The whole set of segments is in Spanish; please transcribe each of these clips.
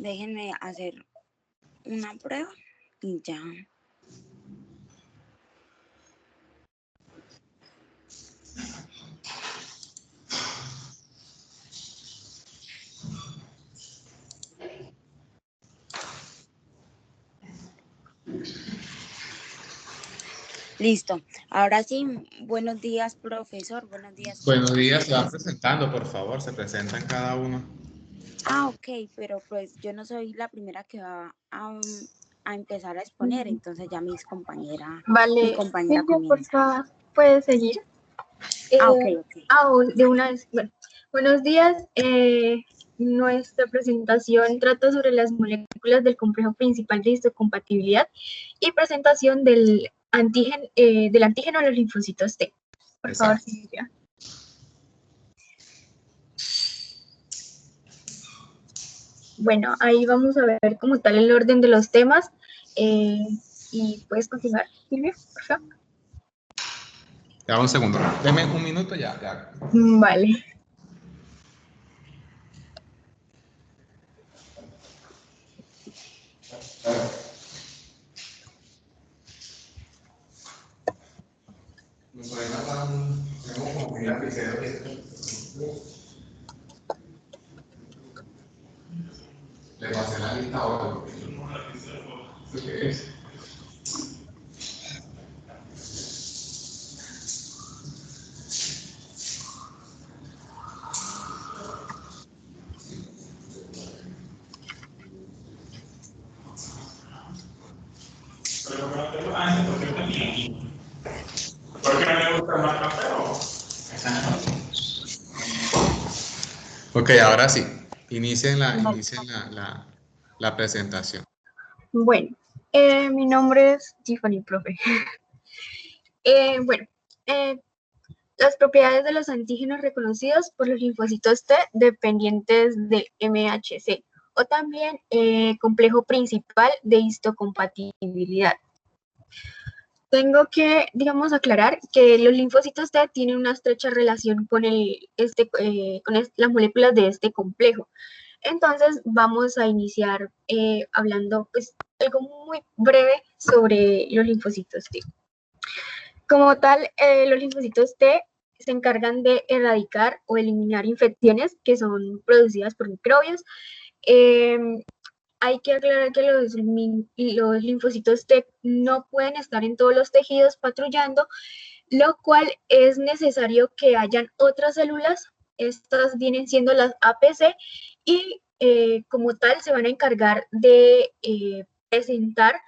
Déjenme hacer una prueba y ya. Listo. Ahora sí, buenos días, profesor. Buenos días. Buenos días, se van presentando, por favor, se presentan cada uno. Ok, pero pues yo no soy la primera que va a empezar a exponer, entonces ya mi compañera Silvia, por comienza. favor, ¿puedes seguir? Ok. De una vez, bueno, buenos días. Nuestra presentación trata sobre las moléculas del complejo principal de histocompatibilidad y presentación del antígeno a los linfocitos T. Por favor, Silvia. Bueno, ahí vamos a ver como tal el orden de los temas. Y puedes continuar, Silvia, por favor. Ya un segundo, deme un minuto ya. Vale. Le pasé la lista ahora. ¿Qué es? ¿Por qué no me gusta más café? Ok, ahora sí. Inicien la presentación. Bueno, mi nombre es Tiffany, profe. Bueno, las propiedades de los antígenos reconocidos por los linfocitos T dependientes de MHC o también complejo principal de histocompatibilidad. Tengo que, digamos, aclarar que los linfocitos T tienen una estrecha relación con, las moléculas de este complejo. Entonces, vamos a iniciar hablando, pues, algo muy breve sobre los linfocitos T. Como tal, los linfocitos T se encargan de erradicar o eliminar infecciones que son producidas por microbios. Hay que aclarar que los linfocitos T no pueden estar en todos los tejidos patrullando, lo cual es necesario que hayan otras células. Estas vienen siendo las APC y como tal se van a encargar de presentar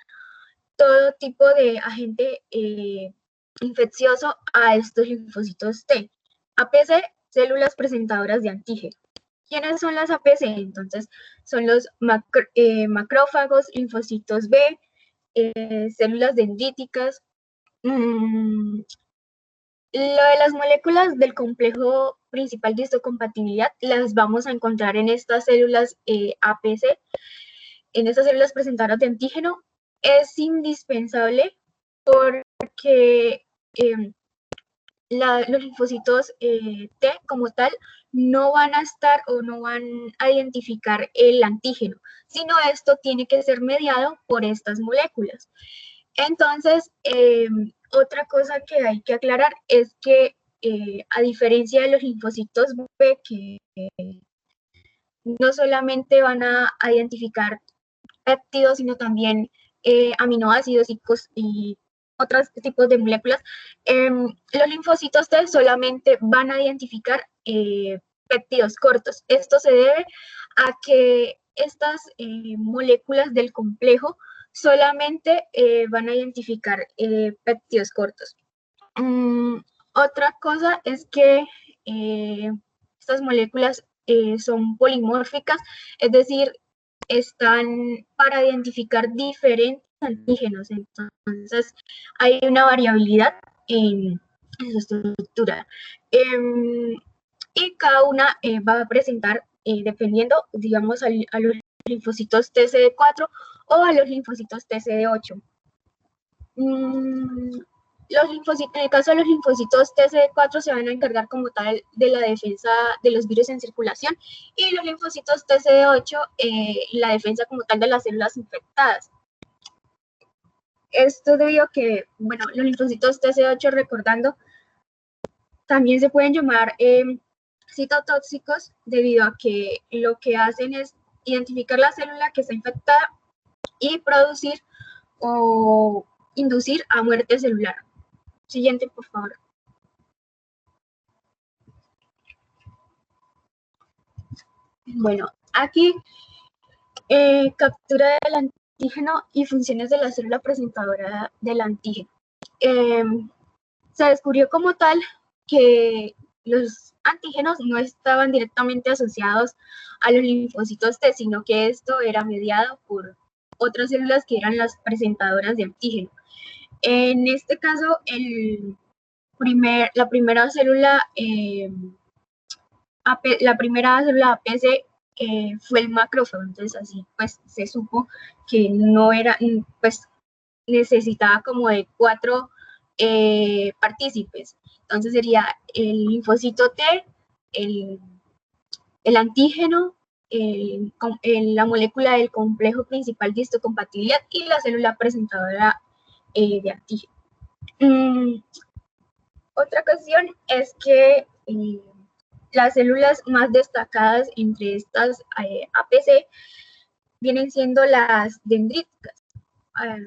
todo tipo de agente infeccioso a estos linfocitos T. APC, células presentadoras de antígeno. ¿Quiénes son las APC? Entonces, son los macrófagos, linfocitos B, células dendríticas. Lo de las moléculas del complejo principal de histocompatibilidad las vamos a encontrar en estas células APC, en estas células presentadoras de antígeno. Es indispensable porque los linfocitos T como tal no van a estar o no van a identificar el antígeno, sino esto tiene que ser mediado por estas moléculas. Entonces, otra cosa que hay que aclarar es que a diferencia de los linfocitos B, que no solamente van a identificar péptidos, sino también aminoácidos y otros tipos de moléculas, los linfocitos T solamente van a identificar péptidos cortos. Esto se debe a que estas moléculas del complejo solamente van a identificar péptidos cortos. Otra cosa es que estas moléculas son polimórficas, es decir, están para identificar diferentes antígenos. Entonces, hay una variabilidad en su estructura. Y cada una va a presentar, dependiendo, digamos, a los linfocitos TCD4 o a los linfocitos TCD8. en el caso de los linfocitos TCD4 se van a encargar como tal de la defensa de los virus en circulación y los linfocitos TCD8 la defensa como tal de las células infectadas. Esto debido a que, bueno, los linfocitos TCD8, recordando, también se pueden llamar citotóxicos debido a que lo que hacen es identificar la célula que está infectada y producir o inducir a muerte celular. Siguiente, por favor. Bueno, aquí captura del antígeno y funciones de la célula presentadora del antígeno. Se descubrió como tal que los antígenos no estaban directamente asociados a los linfocitos T, sino que esto era mediado por otras células que eran las presentadoras de antígeno. En este caso, la primera célula APC fue el macrófago, entonces así pues se supo que no era, pues necesitaba como de 4 partícipes. Entonces sería el linfocito T, el antígeno, la molécula del complejo principal de histocompatibilidad y la célula presentadora de antígeno. Otra cuestión es que las células más destacadas entre estas APC vienen siendo las dendríticas.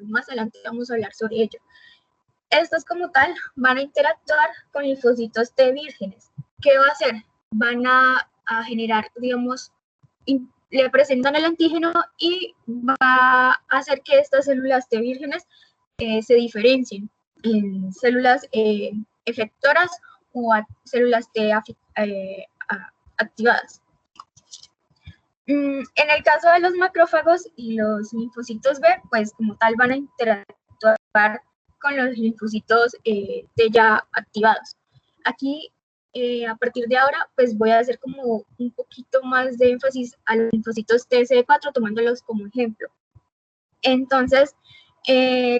Más adelante vamos a hablar sobre ello. Estos como tal van a interactuar con linfocitos T vírgenes. ¿Qué va a hacer? Van a generar, digamos, le presentan el antígeno y va a hacer que estas células T vírgenes se diferencien en células efectoras o células T activadas. En el caso de los macrófagos y los linfocitos B, pues como tal van a interactuar con los linfocitos T ya activados. Aquí, a partir de ahora, pues voy a hacer como un poquito más de énfasis a los linfocitos TCD4, tomándolos como ejemplo. Entonces,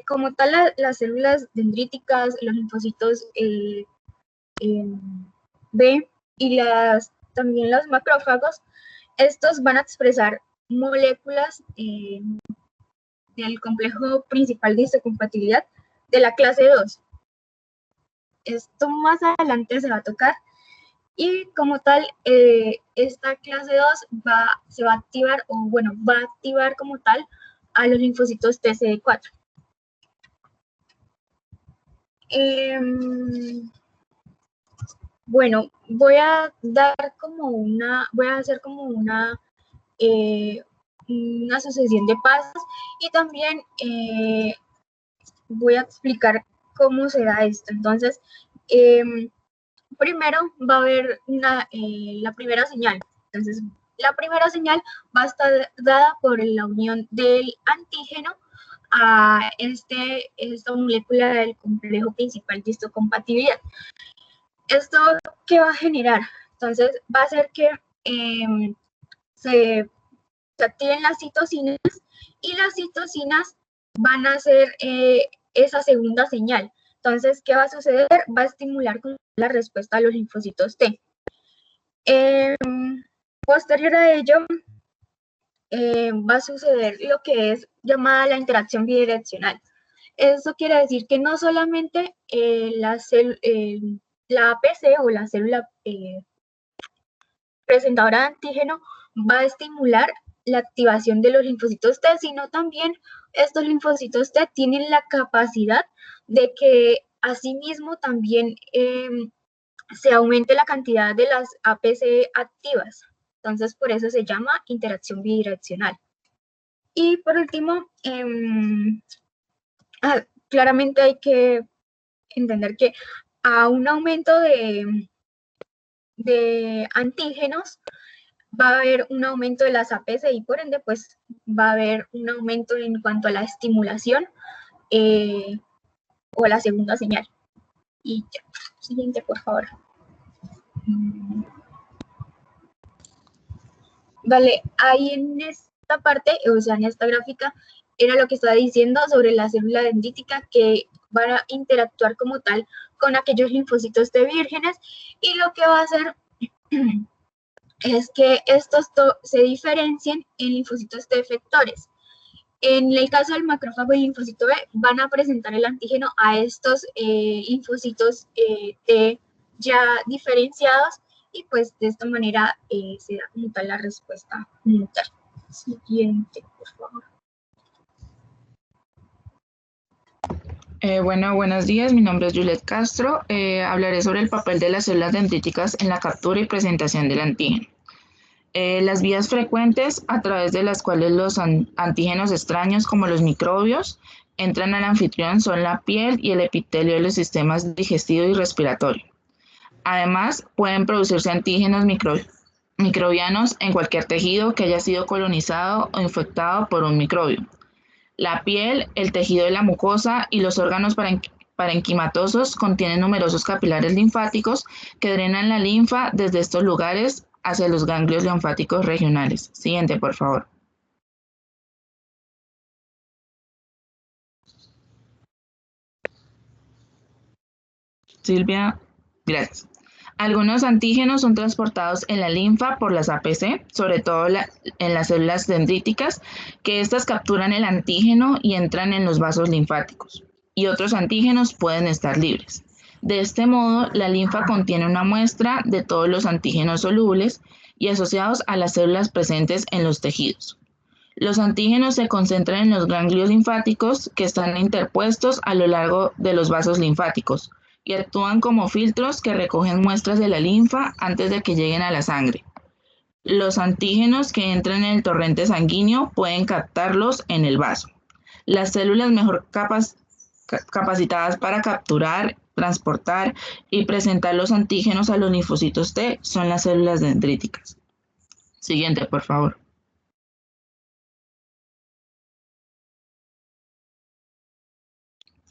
como tal, las células dendríticas, los linfocitos B y también los macrófagos, estos van a expresar moléculas del complejo principal de histocompatibilidad de la clase 2. Esto más adelante se va a tocar y como tal esta clase 2 se va a activar, o bueno, va a activar como tal a los linfocitos TCD4. Bueno, voy a hacer como una sucesión de pasos y también voy a explicar cómo se da esto. Entonces, primero va a haber la primera señal. Entonces, la primera señal va a estar dada por la unión del antígeno a esta molécula del complejo principal de histocompatibilidad. ¿Esto qué va a generar? Entonces, va a hacer que se activen las citocinas y las citocinas van a hacer esa segunda señal. Entonces, ¿qué va a suceder? Va a estimular la respuesta a los linfocitos T. Posterior a ello, va a suceder lo que es llamada la interacción bidireccional. Eso quiere decir que no solamente la APC o la célula presentadora de antígeno va a estimular la activación de los linfocitos T, sino también estos linfocitos T tienen la capacidad de que asimismo también se aumente la cantidad de las APC activas. Entonces, por eso se llama interacción bidireccional. Y por último, claramente hay que entender que a un aumento de antígenos va a haber un aumento de las APC y por ende pues va a haber un aumento en cuanto a la estimulación o la segunda señal. Y ya, siguiente por favor. Vale, ahí en esta parte, o sea en esta gráfica, era lo que estaba diciendo sobre la célula dendrítica que van a interactuar como tal con aquellos linfocitos T vírgenes, y lo que va a hacer es que estos se diferencien en linfocitos T efectores. En el caso del macrófago y linfocito B, van a presentar el antígeno a estos linfocitos T ya diferenciados, y pues de esta manera se da como tal la respuesta como tal. Siguiente, por favor. Buenos días, mi nombre es Juliet Castro. Hablaré sobre el papel de las células dendríticas en la captura y presentación del antígeno. Las vías frecuentes a través de las cuales los antígenos extraños, como los microbios, entran al anfitrión son la piel y el epitelio de los sistemas digestivo y respiratorio. Además, pueden producirse antígenos microbianos en cualquier tejido que haya sido colonizado o infectado por un microbio. La piel, el tejido de la mucosa y los órganos parenquimatosos contienen numerosos capilares linfáticos que drenan la linfa desde estos lugares hacia los ganglios linfáticos regionales. Siguiente, por favor. Silvia, gracias. Algunos antígenos son transportados en la linfa por las APC, sobre todo en las células dendríticas, que estas capturan el antígeno y entran en los vasos linfáticos. Y otros antígenos pueden estar libres. De este modo, la linfa contiene una muestra de todos los antígenos solubles y asociados a las células presentes en los tejidos. Los antígenos se concentran en los ganglios linfáticos que están interpuestos a lo largo de los vasos linfáticos y actúan como filtros que recogen muestras de la linfa antes de que lleguen a la sangre. Los antígenos que entran en el torrente sanguíneo pueden captarlos en el vaso. Las células mejor capacitadas para capturar, transportar y presentar los antígenos a los linfocitos T son las células dendríticas. Siguiente, por favor.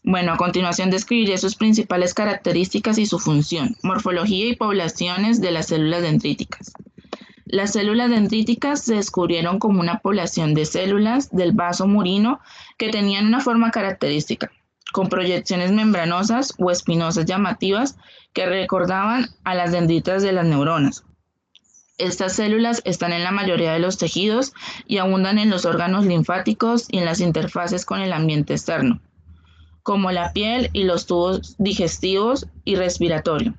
Bueno, a continuación describiré sus principales características y su función, morfología y poblaciones de las células dendríticas. Las células dendríticas se descubrieron como una población de células del vaso murino que tenían una forma característica, con proyecciones membranosas o espinosas llamativas que recordaban a las dendritas de las neuronas. Estas células están en la mayoría de los tejidos y abundan en los órganos linfáticos y en las interfaces con el ambiente externo, como la piel y los tubos digestivos y respiratorio.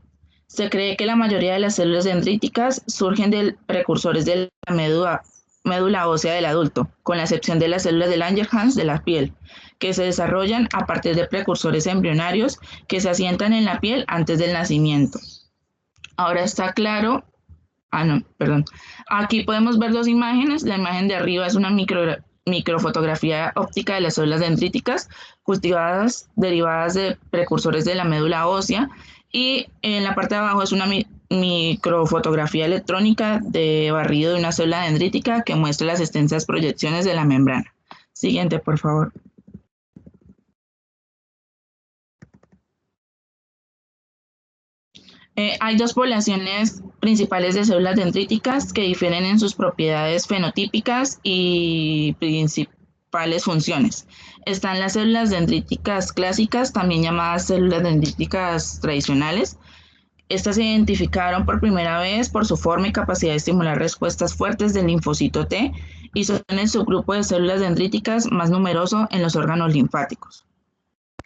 Se cree que la mayoría de las células dendríticas surgen de precursores de la médula ósea del adulto, con la excepción de las células de Langerhans de la piel, que se desarrollan a partir de precursores embrionarios que se asientan en la piel antes del nacimiento. Ahora está claro. Aquí podemos ver dos imágenes. La imagen de arriba es una microfotografía óptica de las células dendríticas cultivadas derivadas de precursores de la médula ósea, y en la parte de abajo es una microfotografía electrónica de barrido de una célula dendrítica que muestra las extensas proyecciones de la membrana. Siguiente, por favor. Hay dos poblaciones principales de células dendríticas que difieren en sus propiedades fenotípicas y principales funciones. Están las células dendríticas clásicas, también llamadas células dendríticas tradicionales. Estas se identificaron por primera vez por su forma y capacidad de estimular respuestas fuertes del linfocito T y son el subgrupo de células dendríticas más numeroso en los órganos linfáticos.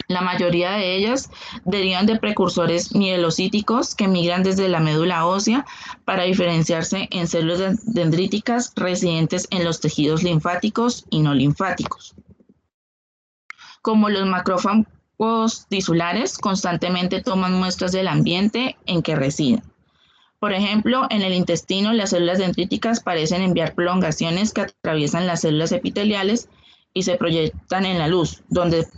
La mayoría de ellas derivan de precursores mielocíticos que migran desde la médula ósea para diferenciarse en células dendríticas residentes en los tejidos linfáticos y no linfáticos. Como los macrófagos tisulares, constantemente toman muestras del ambiente en que residen. Por ejemplo, en el intestino, las células dendríticas parecen enviar prolongaciones que atraviesan las células epiteliales y se proyectan en la luz, donde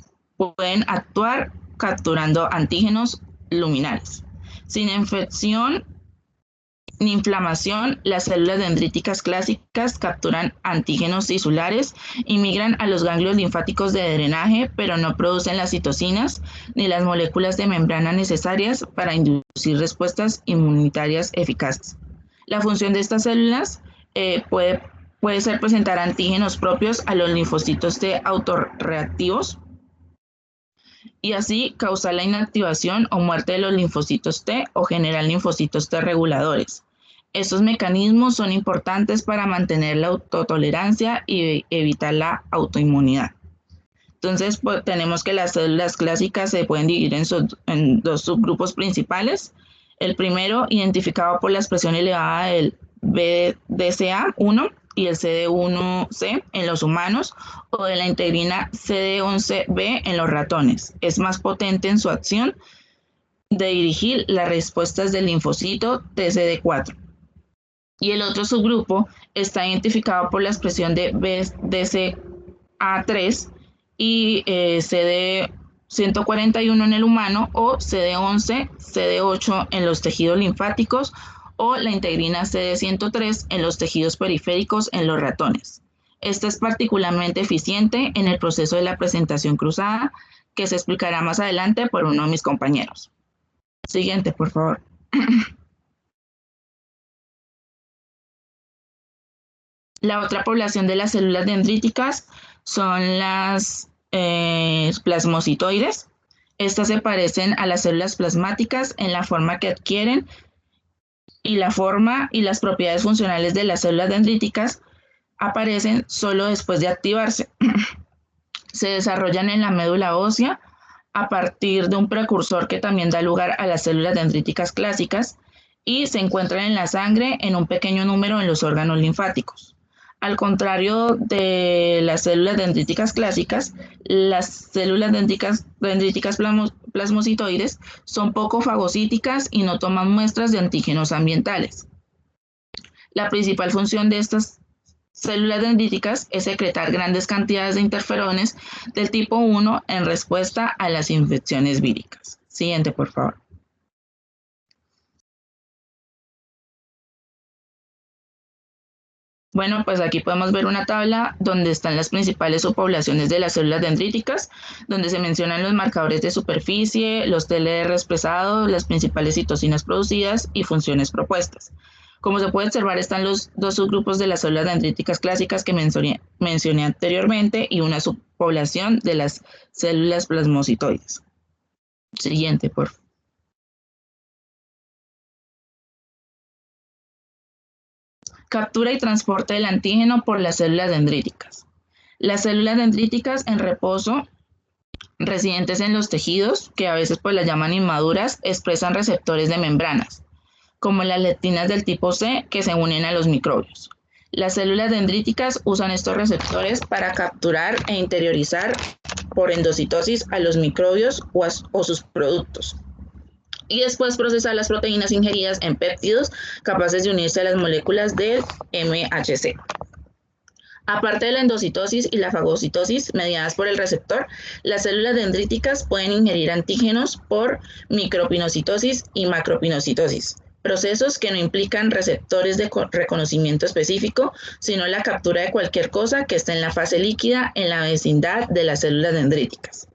pueden actuar capturando antígenos luminales. Sin infección ni inflamación, las células dendríticas clásicas capturan antígenos tisulares y migran a los ganglios linfáticos de drenaje, pero no producen las citocinas ni las moléculas de membrana necesarias para inducir respuestas inmunitarias eficaces. La función de estas células puede ser presentar antígenos propios a los linfocitos T autorreactivos y así causar la inactivación o muerte de los linfocitos T o generar linfocitos T reguladores. Estos mecanismos son importantes para mantener la autotolerancia y evitar la autoinmunidad. Entonces, pues, tenemos que las células clásicas se pueden dividir en dos subgrupos principales. El primero, identificado por la expresión elevada del BDCA1 y el CD1C en los humanos, o de la integrina CD11B en los ratones. Es más potente en su acción de dirigir las respuestas del linfocito TCD4. Y el otro subgrupo está identificado por la expresión de BDCA3 y CD141 en el humano, o CD11, CD8 en los tejidos linfáticos, o la integrina CD103 en los tejidos periféricos en los ratones. Esta es particularmente eficiente en el proceso de la presentación cruzada, que se explicará más adelante por uno de mis compañeros. Siguiente, por favor. La otra población de las células dendríticas son las plasmocitoides. Estas se parecen a las células plasmáticas en la forma que adquieren, y la forma y las propiedades funcionales de las células dendríticas aparecen solo después de activarse. Se desarrollan en la médula ósea a partir de un precursor que también da lugar a las células dendríticas clásicas, y se encuentran en la sangre en un pequeño número en los órganos linfáticos. Al contrario de las células dendríticas clásicas, las células dendríticas plasmocitoides son poco fagocíticas y no toman muestras de antígenos ambientales. La principal función de estas células dendríticas es secretar grandes cantidades de interferones del tipo 1 en respuesta a las infecciones víricas. Siguiente, por favor. Bueno, pues aquí podemos ver una tabla donde están las principales subpoblaciones de las células dendríticas, donde se mencionan los marcadores de superficie, los TLR expresados, las principales citocinas producidas y funciones propuestas. Como se puede observar, están los dos subgrupos de las células dendríticas clásicas que mencioné anteriormente, y una subpoblación de las células plasmocitoides. Siguiente, por favor. Captura y transporte del antígeno por las células dendríticas. Las células dendríticas en reposo, residentes en los tejidos, que a veces pues las llaman inmaduras, expresan receptores de membranas, como las lectinas del tipo C, que se unen a los microbios. Las células dendríticas usan estos receptores para capturar e interiorizar por endocitosis a los microbios o sus productos, y después procesar las proteínas ingeridas en péptidos capaces de unirse a las moléculas del MHC. Aparte de la endocitosis y la fagocitosis mediadas por el receptor, las células dendríticas pueden ingerir antígenos por micropinocitosis y macropinocitosis, procesos que no implican receptores de reconocimiento específico, sino la captura de cualquier cosa que esté en la fase líquida en la vecindad de las células dendríticas.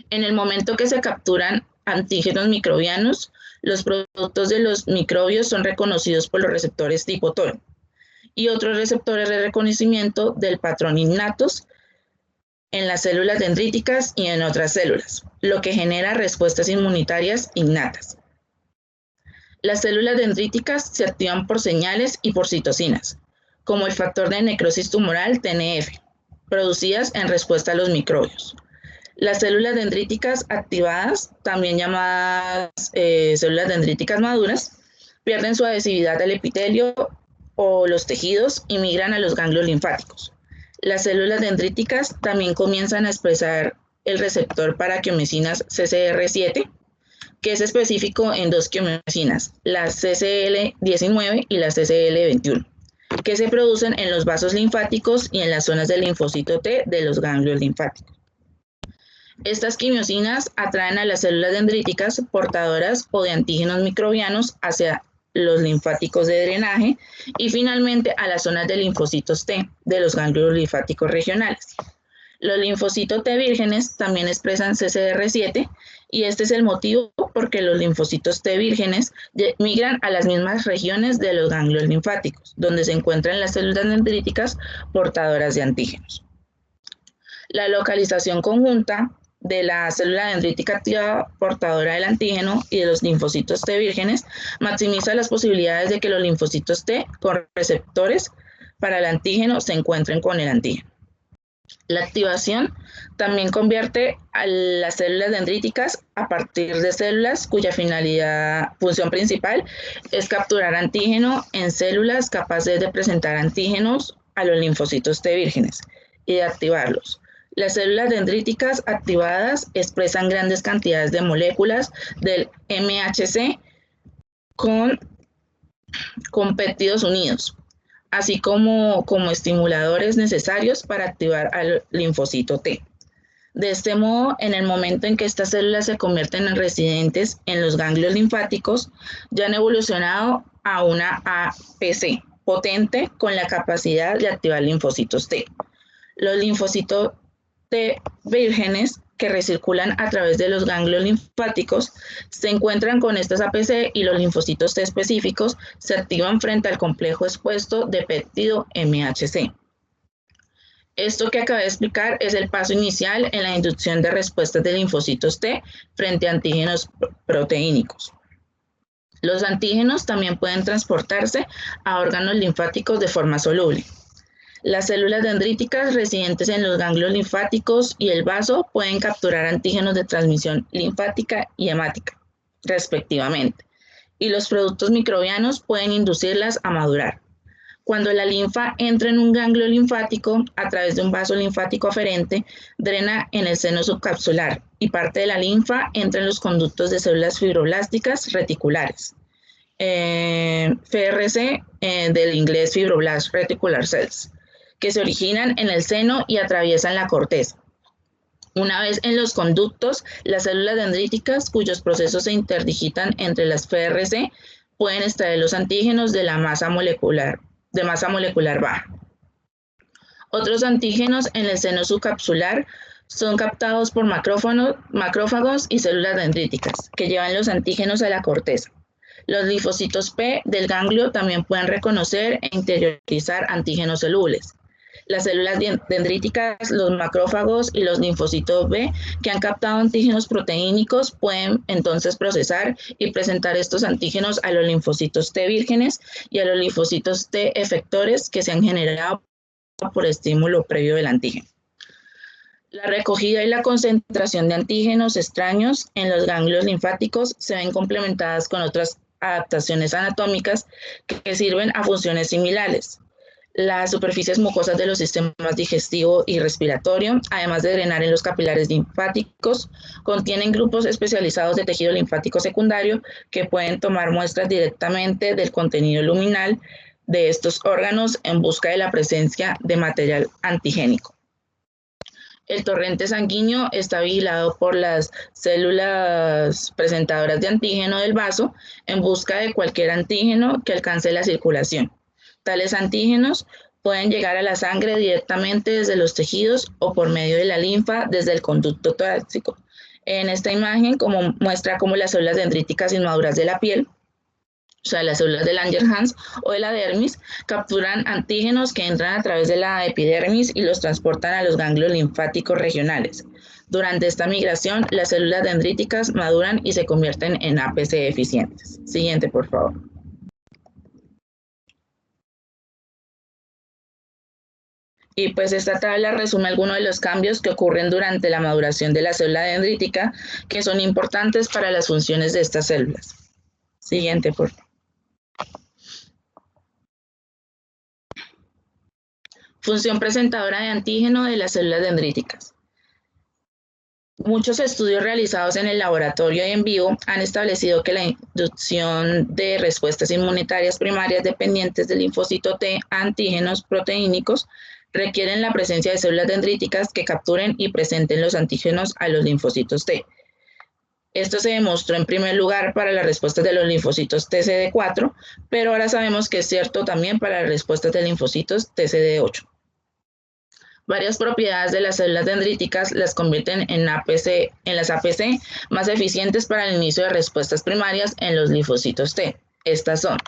En el momento que se capturan antígenos microbianos, los productos de los microbios son reconocidos por los receptores tipo TOR y otros receptores de reconocimiento del patrón innatos en las células dendríticas y en otras células, lo que genera respuestas inmunitarias innatas. Las células dendríticas se activan por señales y por citocinas, como el factor de necrosis tumoral TNF, producidas en respuesta a los microbios. Las células dendríticas activadas, también llamadas células dendríticas maduras, pierden su adhesividad al epitelio o los tejidos y migran a los ganglios linfáticos. Las células dendríticas también comienzan a expresar el receptor para quiomicinas CCR7, que es específico en dos quiomicinas, la CCL19 y la CCL21, que se producen en los vasos linfáticos y en las zonas del linfocito T de los ganglios linfáticos. Estas quimiosinas atraen a las células dendríticas portadoras o de antígenos microbianos hacia los linfáticos de drenaje y finalmente a las zonas de linfocitos T de los ganglios linfáticos regionales. Los linfocitos T vírgenes también expresan CCR7 y este es el motivo porque los linfocitos T vírgenes migran a las mismas regiones de los ganglios linfáticos, donde se encuentran las células dendríticas portadoras de antígenos. La localización conjunta de la célula dendrítica activada portadora del antígeno y de los linfocitos T vírgenes maximiza las posibilidades de que los linfocitos T con receptores para el antígeno se encuentren con el antígeno. La activación también convierte a las células dendríticas a partir de células cuya función principal es capturar antígeno en células capaces de presentar antígenos a los linfocitos T vírgenes y de activarlos. Las células dendríticas activadas expresan grandes cantidades de moléculas del MHC con péptidos unidos, así como estimuladores necesarios para activar al linfocito T. De este modo, en el momento en que estas células se convierten en residentes en los ganglios linfáticos, ya han evolucionado a una APC potente con la capacidad de activar linfocitos T. Los linfocitos T vírgenes que recirculan a través de los ganglios linfáticos se encuentran con estas APC y los linfocitos T específicos se activan frente al complejo expuesto de péptido MHC. Esto que acabé de explicar es el paso inicial en la inducción de respuestas de linfocitos T frente a antígenos proteínicos. Los antígenos también pueden transportarse a órganos linfáticos de forma soluble. Las células dendríticas residentes en los ganglios linfáticos y el vaso pueden capturar antígenos de transmisión linfática y hemática, respectivamente, y los productos microbianos pueden inducirlas a madurar. Cuando la linfa entra en un ganglio linfático a través de un vaso linfático aferente, drena en el seno subcapsular y parte de la linfa entra en los conductos de células fibroblásticas reticulares. FRC, del inglés Fibroblast Reticular Cells, que se originan en el seno y atraviesan la corteza. Una vez en los conductos, las células dendríticas, cuyos procesos se interdigitan entre las FRC, pueden extraer los antígenos de masa molecular baja. Otros antígenos en el seno subcapsular son captados por macrófagos y células dendríticas, que llevan los antígenos a la corteza. Los linfocitos P del ganglio también pueden reconocer e interiorizar antígenos solubles. Las células dendríticas, los macrófagos y los linfocitos B que han captado antígenos proteínicos pueden entonces procesar y presentar estos antígenos a los linfocitos T vírgenes y a los linfocitos T efectores que se han generado por estímulo previo del antígeno. La recogida y la concentración de antígenos extraños en los ganglios linfáticos se ven complementadas con otras adaptaciones anatómicas que sirven a funciones similares. Las superficies mucosas de los sistemas digestivo y respiratorio, además de drenar en los capilares linfáticos, contienen grupos especializados de tejido linfático secundario que pueden tomar muestras directamente del contenido luminal de estos órganos en busca de la presencia de material antigénico. El torrente sanguíneo está vigilado por las células presentadoras de antígeno del vaso en busca de cualquier antígeno que alcance la circulación. Tales antígenos pueden llegar a la sangre directamente desde los tejidos o por medio de la linfa desde el conducto torácico. En esta imagen muestra cómo las células dendríticas inmaduras de la piel, o sea, las células de Langerhans o de la dermis, capturan antígenos que entran a través de la epidermis y los transportan a los ganglios linfáticos regionales. Durante esta migración, las células dendríticas maduran y se convierten en APC eficientes. Siguiente, por favor. Y pues esta tabla resume algunos de los cambios que ocurren durante la maduración de la célula dendrítica que son importantes para las funciones de estas células. Siguiente, por favor. Función presentadora de antígeno de las células dendríticas. Muchos estudios realizados en el laboratorio y en vivo han establecido que la inducción de respuestas inmunitarias primarias dependientes del linfocito T a antígenos proteínicos requieren la presencia de células dendríticas que capturen y presenten los antígenos a los linfocitos T. Esto se demostró en primer lugar para las respuestas de los linfocitos TCD4, pero ahora sabemos que es cierto también para las respuestas de linfocitos TCD8. Varias propiedades de las células dendríticas las convierten en las APC más eficientes para el inicio de respuestas primarias en los linfocitos T. Estas son: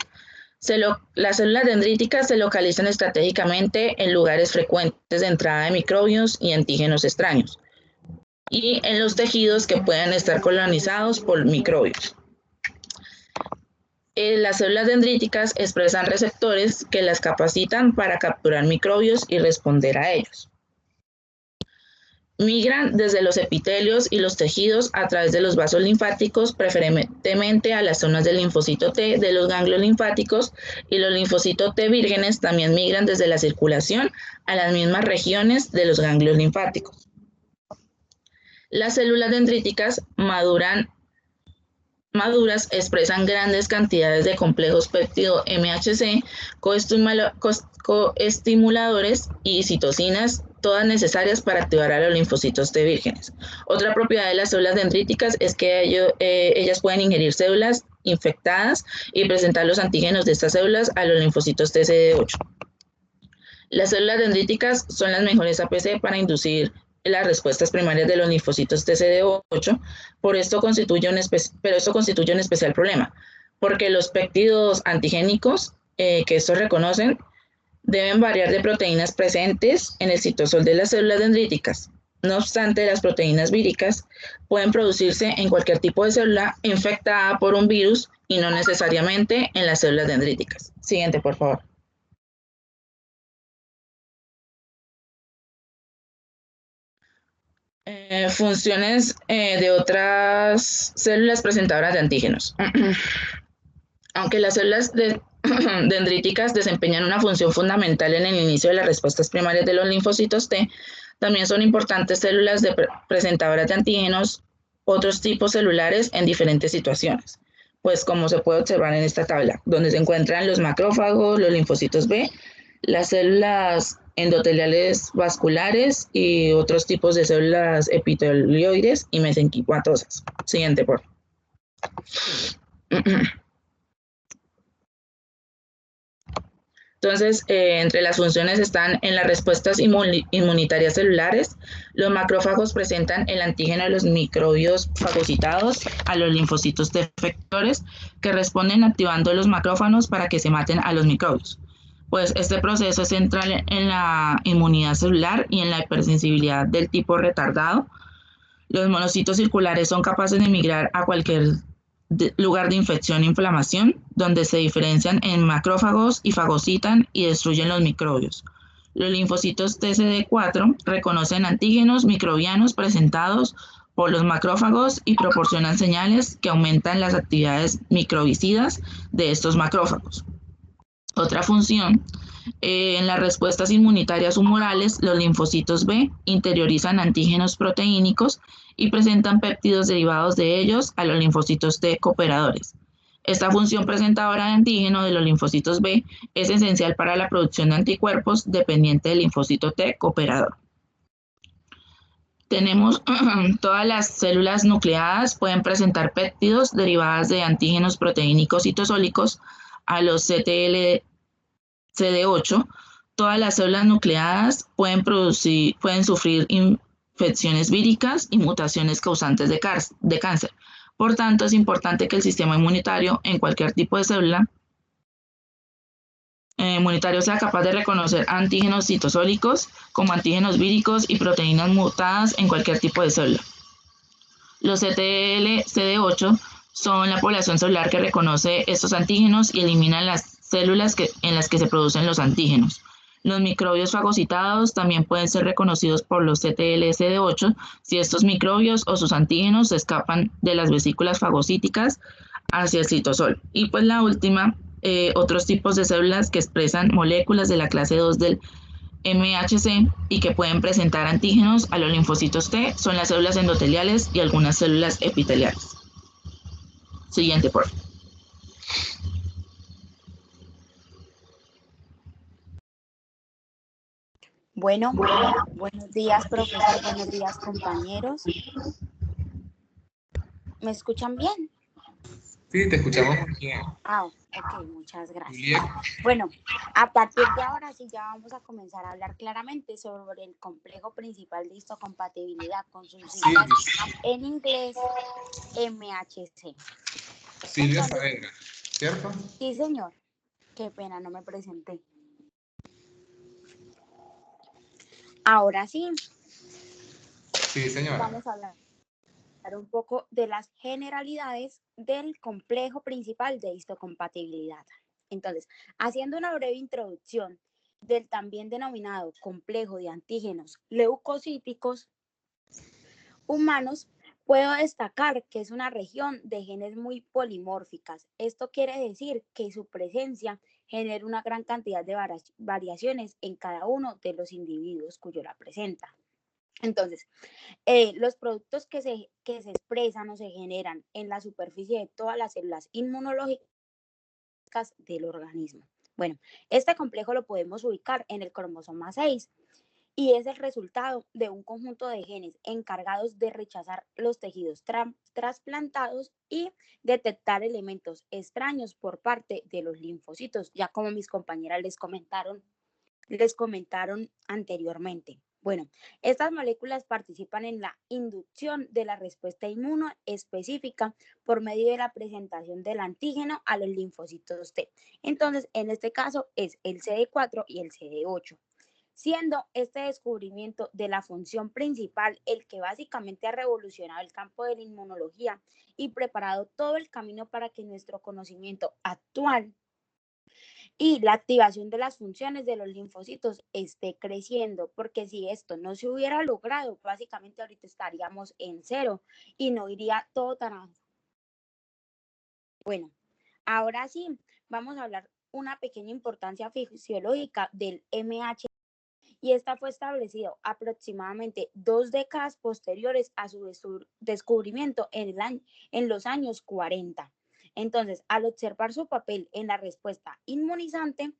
las células dendríticas se localizan estratégicamente en lugares frecuentes de entrada de microbios y antígenos extraños. y en los tejidos que puedan estar colonizados por microbios. Las células dendríticas expresan receptores que las capacitan para capturar microbios y responder a ellos. Migran desde los epitelios y los tejidos a través de los vasos linfáticos, preferentemente a las zonas del linfocito T de los ganglios linfáticos, y los linfocitos T vírgenes también migran desde la circulación a las mismas regiones de los ganglios linfáticos. Las células dendríticas maduras expresan grandes cantidades de complejos péptido MHC, coestimuladores y citocinas, todas necesarias para activar a los linfocitos T vírgenes. Otra propiedad de las células dendríticas es que ellas pueden ingerir células infectadas y presentar los antígenos de estas células a los linfocitos TCD8. Las células dendríticas son las mejores APC para inducir las respuestas primarias de los linfocitos TCD8, pero esto constituye un especial problema, porque los péptidos antigénicos que estos reconocen deben variar de proteínas presentes en el citosol de las células dendríticas. No obstante, las proteínas víricas pueden producirse en cualquier tipo de célula infectada por un virus y no necesariamente en las células dendríticas. Siguiente, por favor. Funciones de otras células presentadoras de antígenos. Aunque las células dendríticas desempeñan una función fundamental en el inicio de las respuestas primarias de los linfocitos T, también son importantes células presentadoras de antígenos, otros tipos celulares en diferentes situaciones, pues como se puede observar en esta tabla, donde se encuentran los macrófagos, los linfocitos B, las células endoteliales vasculares y otros tipos de células epitelioides y mesenquimatosas. Siguiente, por favor. Entonces, entre las funciones están en las respuestas inmunitarias celulares. Los macrófagos presentan el antígeno de los microbios fagocitados a los linfocitos T efectores que responden activando los macrófagos para que se maten a los microbios. Pues este proceso es central en la inmunidad celular y en la hipersensibilidad del tipo retardado. Los monocitos circulares son capaces de migrar a cualquier lugar de infección e inflamación, donde se diferencian en macrófagos y fagocitan y destruyen los microbios. Los linfocitos TCD4 reconocen antígenos microbianos presentados por los macrófagos y proporcionan señales que aumentan las actividades microbicidas de estos macrófagos. Otra función, en las respuestas inmunitarias humorales, los linfocitos B interiorizan antígenos proteínicos y presentan péptidos derivados de ellos a los linfocitos T cooperadores. Esta función presentadora de antígeno de los linfocitos B es esencial para la producción de anticuerpos dependiente del linfocito T cooperador. Tenemos todas las células nucleadas pueden presentar péptidos derivadas de antígenos proteínicos citosólicos a los CD8. Todas las células nucleadas pueden sufrir infecciones víricas y mutaciones causantes de cáncer. Por tanto, es importante que el sistema inmunitario en cualquier tipo de célula inmunitario sea capaz de reconocer antígenos citosólicos como antígenos víricos y proteínas mutadas en cualquier tipo de célula. Los CD8 son la población celular que reconoce estos antígenos y elimina las células en las que se producen los antígenos. Los microbios fagocitados también pueden ser reconocidos por los CD8 si estos microbios o sus antígenos se escapan de las vesículas fagocíticas hacia el citosol. Y pues la última, otros tipos de células que expresan moléculas de la clase 2 del MHC y que pueden presentar antígenos a los linfocitos T son las células endoteliales y algunas células epiteliales. Siguiente, por favor. Bueno, buenos días, profesor, buenos días, compañeros. ¿Me escuchan bien? Sí, te escuchamos muy bien. Ok, muchas gracias. Juliet. Bueno, a partir de ahora sí ya vamos a comenzar a hablar claramente sobre el complejo principal de histocompatibilidad con sus siglas en inglés MHC. Silvia Saavedra, ¿cierto? Sí, señor. Qué pena, no me presenté. Ahora sí. Sí, señora. Vamos a hablar un poco de las generalidades del complejo principal de histocompatibilidad. Entonces, haciendo una breve introducción del también denominado complejo de antígenos leucocíticos humanos, puedo destacar que es una región de genes muy polimórficas. Esto quiere decir que su presencia genera una gran cantidad de variaciones en cada uno de los individuos cuyo la presenta. Entonces, los productos que se expresan o se generan en la superficie de todas las células inmunológicas del organismo. Bueno, este complejo lo podemos ubicar en el cromosoma 6 y es el resultado de un conjunto de genes encargados de rechazar los tejidos trasplantados y detectar elementos extraños por parte de los linfocitos, ya como mis compañeras les comentaron anteriormente. Bueno, estas moléculas participan en la inducción de la respuesta inmunoespecífica por medio de la presentación del antígeno a los linfocitos T. Entonces, en este caso es el CD4 y el CD8, siendo este descubrimiento de la función principal el que básicamente ha revolucionado el campo de la inmunología y preparado todo el camino para que nuestro conocimiento actual y la activación de las funciones de los linfocitos esté creciendo, porque si esto no se hubiera logrado, básicamente ahorita estaríamos en cero y no iría todo tan... Bueno, ahora sí, vamos a hablar una pequeña importancia fisiológica del MH, y esta fue establecido aproximadamente 2 décadas posteriores a su descubrimiento en los años 40. Entonces, al observar su papel en la respuesta inmunizante,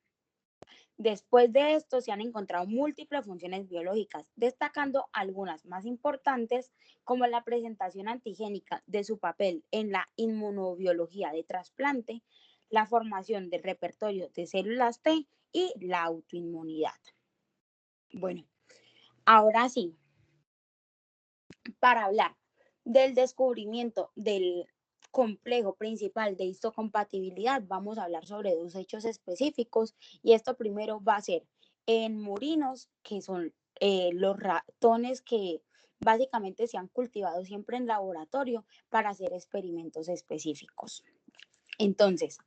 después de esto se han encontrado múltiples funciones biológicas, destacando algunas más importantes como la presentación antigénica de su papel en la inmunobiología de trasplante, la formación del repertorio de células T y la autoinmunidad. Bueno, ahora sí, para hablar del descubrimiento del complejo principal de histocompatibilidad, vamos a hablar sobre 2 hechos específicos, y esto primero va a ser en murinos, que son los ratones que básicamente se han cultivado siempre en laboratorio para hacer experimentos específicos. Entonces,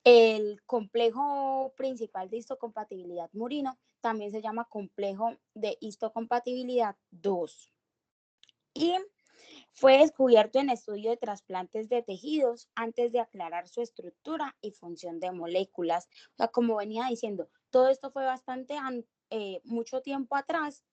el complejo principal de histocompatibilidad murino también se llama complejo de histocompatibilidad 2 y fue descubierto en estudio de trasplantes de tejidos antes de aclarar su estructura y función de moléculas. O sea, como venía diciendo, todo esto fue bastante mucho tiempo atrás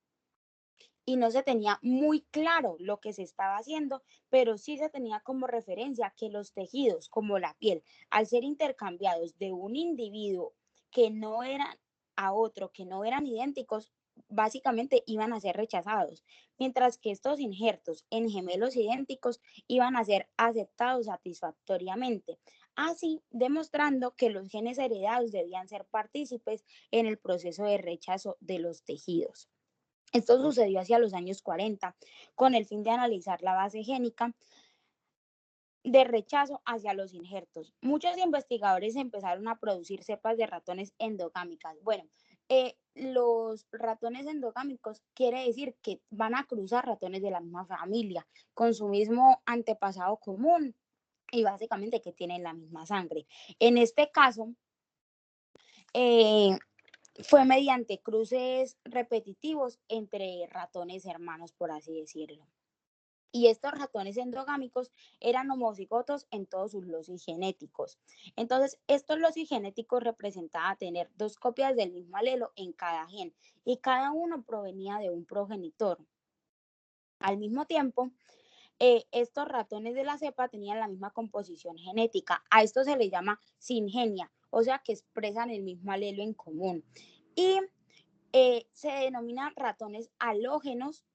y no se tenía muy claro lo que se estaba haciendo, pero sí se tenía como referencia que los tejidos, como la piel, al ser intercambiados de un individuo que no eran a otro, que no eran idénticos, básicamente iban a ser rechazados, mientras que estos injertos en gemelos idénticos iban a ser aceptados satisfactoriamente, así demostrando que los genes heredados debían ser partícipes en el proceso de rechazo de los tejidos. Esto sucedió hacia los años 40, con el fin de analizar la base génica de rechazo hacia los injertos. Muchos investigadores empezaron a producir cepas de ratones endogámicas. Bueno, los ratones endogámicos quiere decir que van a cruzar ratones de la misma familia, con su mismo antepasado común y básicamente que tienen la misma sangre. En este caso, fue mediante cruces repetitivos entre ratones hermanos, por así decirlo. Y estos ratones endogámicos eran homocigotos en todos sus loci genéticos. Entonces, estos loci genéticos representaban tener 2 copias del mismo alelo en cada gen y cada uno provenía de un progenitor. Al mismo tiempo, estos ratones de la cepa tenían la misma composición genética. A esto se le llama singenia, o sea que expresan el mismo alelo en común. Y se denominan ratones halógenos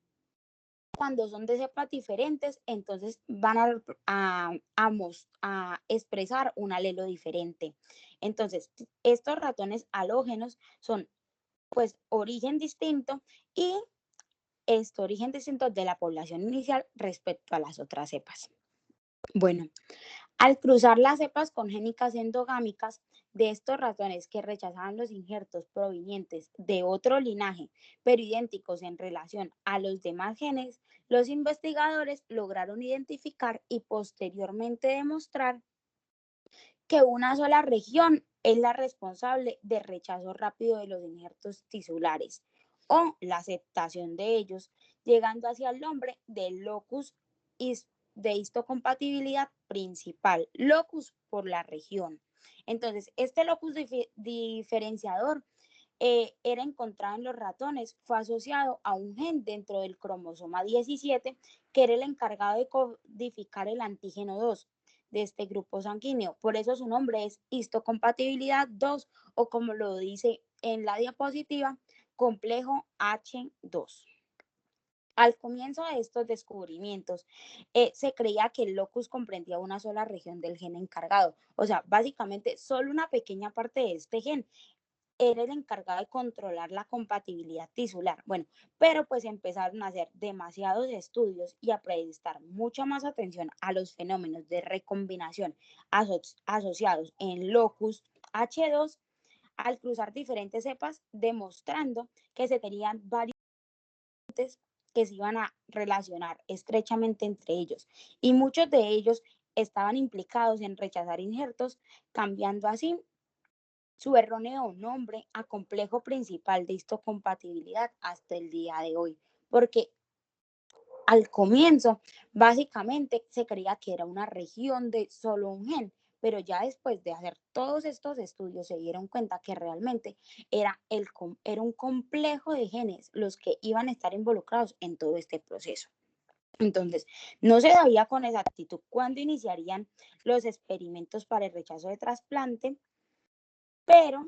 cuando son de cepas diferentes, entonces van a expresar un alelo diferente. Entonces, estos ratones halógenos son pues origen distinto y origen distinto de la población inicial respecto a las otras cepas. Bueno, Al cruzar las cepas congénicas endogámicas de estos ratones que rechazaban los injertos provenientes de otro linaje, pero idénticos en relación a los demás genes, los investigadores lograron identificar y posteriormente demostrar que una sola región es la responsable del rechazo rápido de los injertos tisulares o la aceptación de ellos, llegando hacia el nombre del locus de histocompatibilidad principal, locus por la región. Entonces, este locus diferenciador era encontrado en los ratones, fue asociado a un gen dentro del cromosoma 17, que era el encargado de codificar el antígeno 2 de este grupo sanguíneo. Por eso su nombre es histocompatibilidad 2 o como lo dice en la diapositiva, complejo H2. Al comienzo de estos descubrimientos, se creía que el locus comprendía una sola región del gen encargado. O sea, básicamente solo una pequeña parte de este gen era el encargado de controlar la compatibilidad tisular. Bueno, pero pues empezaron a hacer demasiados estudios y a prestar mucha más atención a los fenómenos de recombinación asociados en locus H2 al cruzar diferentes cepas, demostrando que se tenían varios que se iban a relacionar estrechamente entre ellos y muchos de ellos estaban implicados en rechazar injertos, cambiando así su erróneo nombre a complejo principal de histocompatibilidad hasta el día de hoy, porque al comienzo básicamente se creía que era una región de solo un gen, pero ya después de hacer todos estos estudios se dieron cuenta que realmente era un complejo de genes los que iban a estar involucrados en todo este proceso. Entonces, no se sabía con exactitud cuándo iniciarían los experimentos para el rechazo de trasplante, pero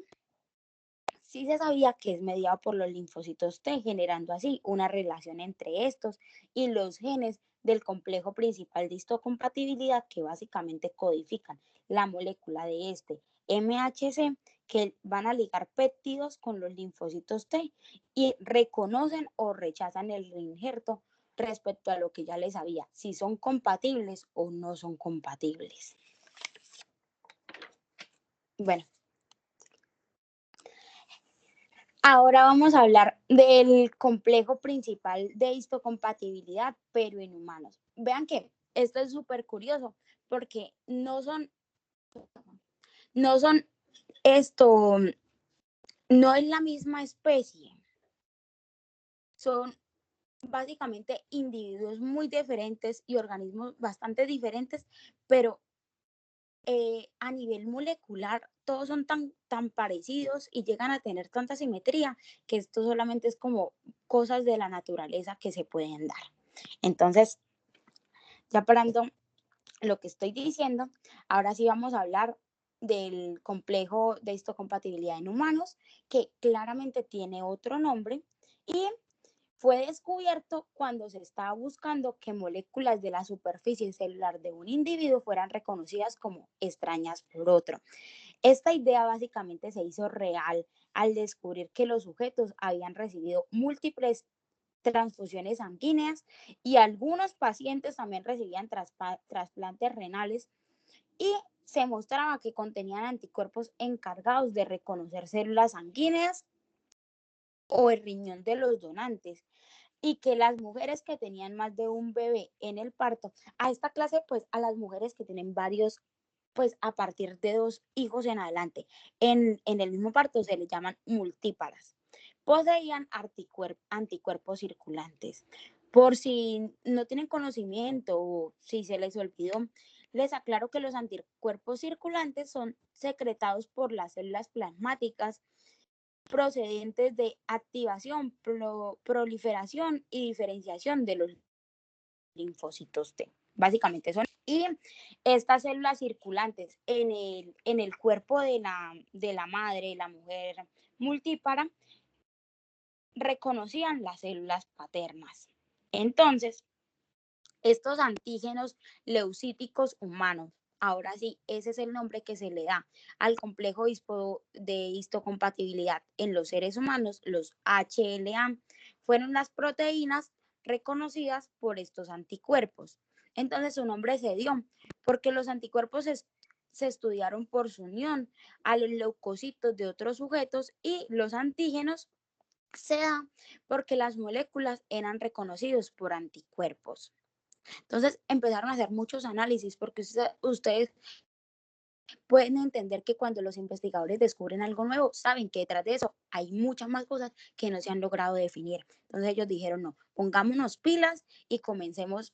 sí se sabía que es mediado por los linfocitos T, generando así una relación entre estos y los genes del complejo principal de histocompatibilidad que básicamente codifican la molécula de este MHC, que van a ligar péptidos con los linfocitos T y reconocen o rechazan el reinjerto respecto a lo que ya les sabía, si son compatibles o no son compatibles. Bueno, ahora vamos a hablar del complejo principal de histocompatibilidad, pero en humanos. Vean que esto es súper curioso porque no son esto, no es la misma especie. Son básicamente individuos muy diferentes y organismos bastante diferentes, pero a nivel molecular todos son tan parecidos y llegan a tener tanta simetría que esto solamente es como cosas de la naturaleza que se pueden dar. Entonces, ya parando lo que estoy diciendo, ahora sí vamos a hablar del complejo de histocompatibilidad en humanos, que claramente tiene otro nombre y fue descubierto cuando se estaba buscando que moléculas de la superficie celular de un individuo fueran reconocidas como extrañas por otro. Esta idea básicamente se hizo real al descubrir que los sujetos habían recibido múltiples transfusiones sanguíneas y algunos pacientes también recibían trasplantes renales y se mostraba que contenían anticuerpos encargados de reconocer células sanguíneas o el riñón de los donantes y que las mujeres que tenían más de un bebé en el parto, a esta clase pues a las mujeres que tienen varios, pues a partir de 2 hijos en adelante, en el mismo parto se les llaman multíparas, poseían anticuerpos circulantes. Por si no tienen conocimiento o si se les olvidó, les aclaro que los anticuerpos circulantes son secretados por las células plasmáticas procedentes de activación, proliferación y diferenciación de los linfocitos T. Básicamente son. Y estas células circulantes en el cuerpo de la madre, la mujer multípara, reconocían las células paternas. Entonces, estos antígenos leucíticos humanos, ahora sí, ese es el nombre que se le da al complejo de histocompatibilidad en los seres humanos, los HLA, fueron las proteínas reconocidas por estos anticuerpos. Entonces su nombre se dio porque los anticuerpos se estudiaron por su unión a los leucocitos de otros sujetos y los antígenos se da porque las moléculas eran reconocidos por anticuerpos. Entonces empezaron a hacer muchos análisis porque ustedes pueden entender que cuando los investigadores descubren algo nuevo, saben que detrás de eso hay muchas más cosas que no se han logrado definir. Entonces ellos dijeron, no, pongámonos pilas y comencemos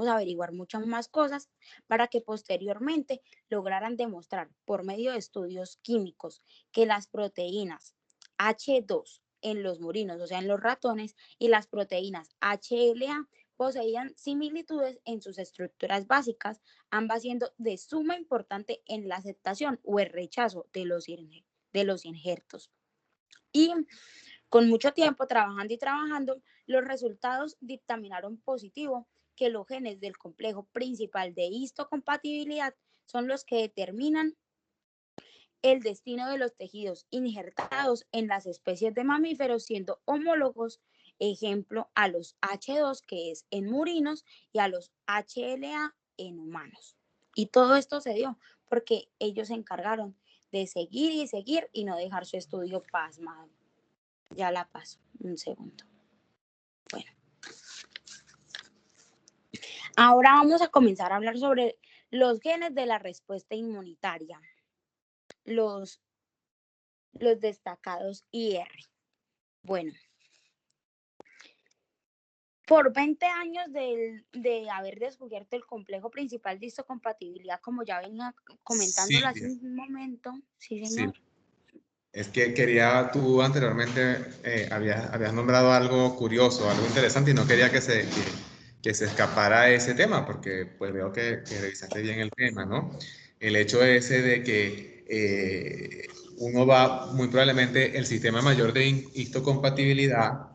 a averiguar muchas más cosas para que posteriormente lograran demostrar por medio de estudios químicos que las proteínas H2 en los murinos, o sea, en los ratones, y las proteínas HLA poseían similitudes en sus estructuras básicas, ambas siendo de suma importancia en la aceptación o el rechazo de los injertos. Y con mucho tiempo trabajando y trabajando, los resultados dictaminaron positivo que los genes del complejo principal de histocompatibilidad son los que determinan el destino de los tejidos injertados en las especies de mamíferos, siendo homólogos, ejemplo, a los H2, que es en murinos, y a los HLA en humanos. Y todo esto se dio porque ellos se encargaron de seguir y seguir y no dejar su estudio pasmado. Ya la paso, un segundo. Bueno. Ahora vamos a comenzar a hablar sobre los genes de la respuesta inmunitaria, los destacados IR. Bueno, por 20 años de haber descubierto el complejo principal de histocompatibilidad, como ya venía comentándolo hace un momento. Sí, señor. Sí. Es que tú anteriormente habías nombrado algo curioso, algo interesante, y no quería que se escapara ese tema, porque pues veo que revisaste bien el tema, ¿no? El hecho ese de que uno va, muy probablemente, el sistema mayor de histocompatibilidad,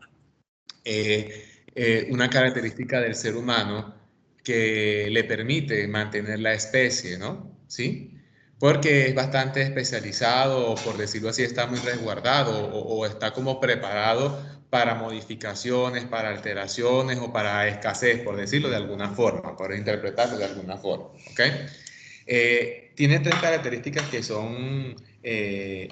una característica del ser humano que le permite mantener la especie, ¿no? ¿Sí? Porque es bastante especializado, o por decirlo así, está muy resguardado o está como preparado para modificaciones, para alteraciones o para escasez, por decirlo de alguna forma, por interpretarlo de alguna forma, ¿ok? Tiene 3 características que son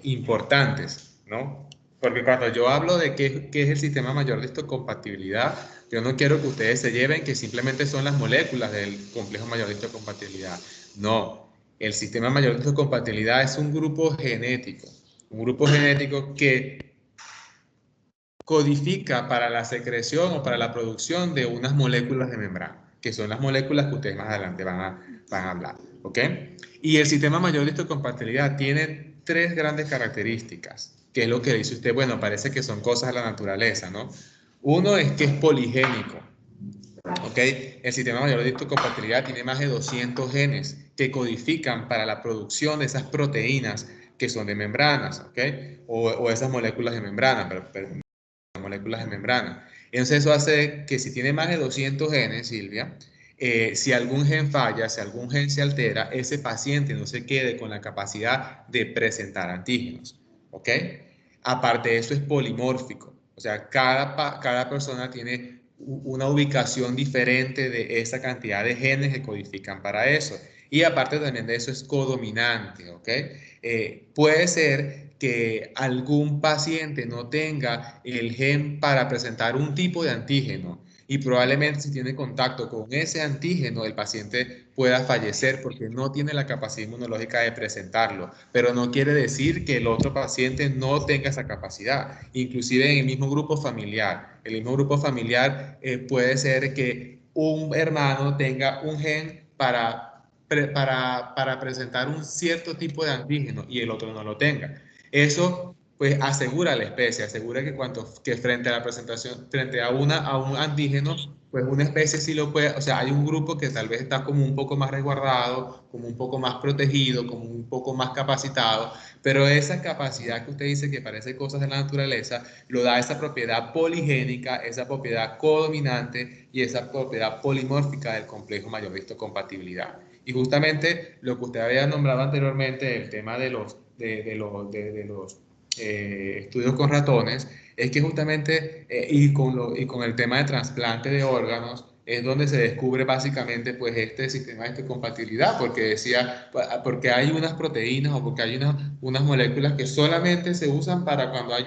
importantes, ¿no? Porque cuando yo hablo de qué es el sistema mayor de histocompatibilidad, yo no quiero que ustedes se lleven que simplemente son las moléculas del complejo mayor de histocompatibilidad. No, el sistema mayor de histocompatibilidad es un grupo genético que codifica para la secreción o para la producción de unas moléculas de membrana, que son las moléculas que ustedes más adelante van a hablar, ¿ok? Y el sistema mayor de histocompatibilidad tiene 3 grandes características, que es lo que dice usted, bueno, parece que son cosas de la naturaleza, ¿no? Uno es que es poligénico, ¿ok? El sistema mayor de histocompatibilidad tiene más de 200 genes que codifican para la producción de esas proteínas que son de membranas, ¿ok? O esas moléculas de membrana, moléculas de membrana. Entonces eso hace que si tiene más de 200 genes, Silvia, si algún gen falla, si algún gen se altera, ese paciente no se quede con la capacidad de presentar antígenos, ¿ok? Aparte de eso es polimórfico, o sea, cada persona tiene una ubicación diferente de esa cantidad de genes que codifican para eso. Y aparte también de eso es codominante, ¿ok? Puede ser que algún paciente no tenga el gen para presentar un tipo de antígeno y probablemente si tiene contacto con ese antígeno el paciente pueda fallecer porque no tiene la capacidad inmunológica de presentarlo, pero no quiere decir que el otro paciente no tenga esa capacidad. Inclusive en el mismo grupo familiar, puede ser que un hermano tenga un gen para presentar un cierto tipo de antígeno y el otro no lo tenga. Eso pues asegura a la especie, asegura que frente a la presentación, frente a un antígeno, pues una especie sí lo puede, o sea, hay un grupo que tal vez está como un poco más resguardado, como un poco más protegido, como un poco más capacitado, pero esa capacidad que usted dice que parece cosas de la naturaleza, lo da esa propiedad poligénica, esa propiedad codominante y esa propiedad polimórfica del complejo mayor de histocompatibilidad. Y justamente lo que usted había nombrado anteriormente, el tema de los estudios con ratones, es que justamente, y con el tema de trasplante de órganos, es donde se descubre básicamente pues este sistema de histocompatibilidad, porque hay unas proteínas o porque hay unas moléculas que solamente se usan para cuando hay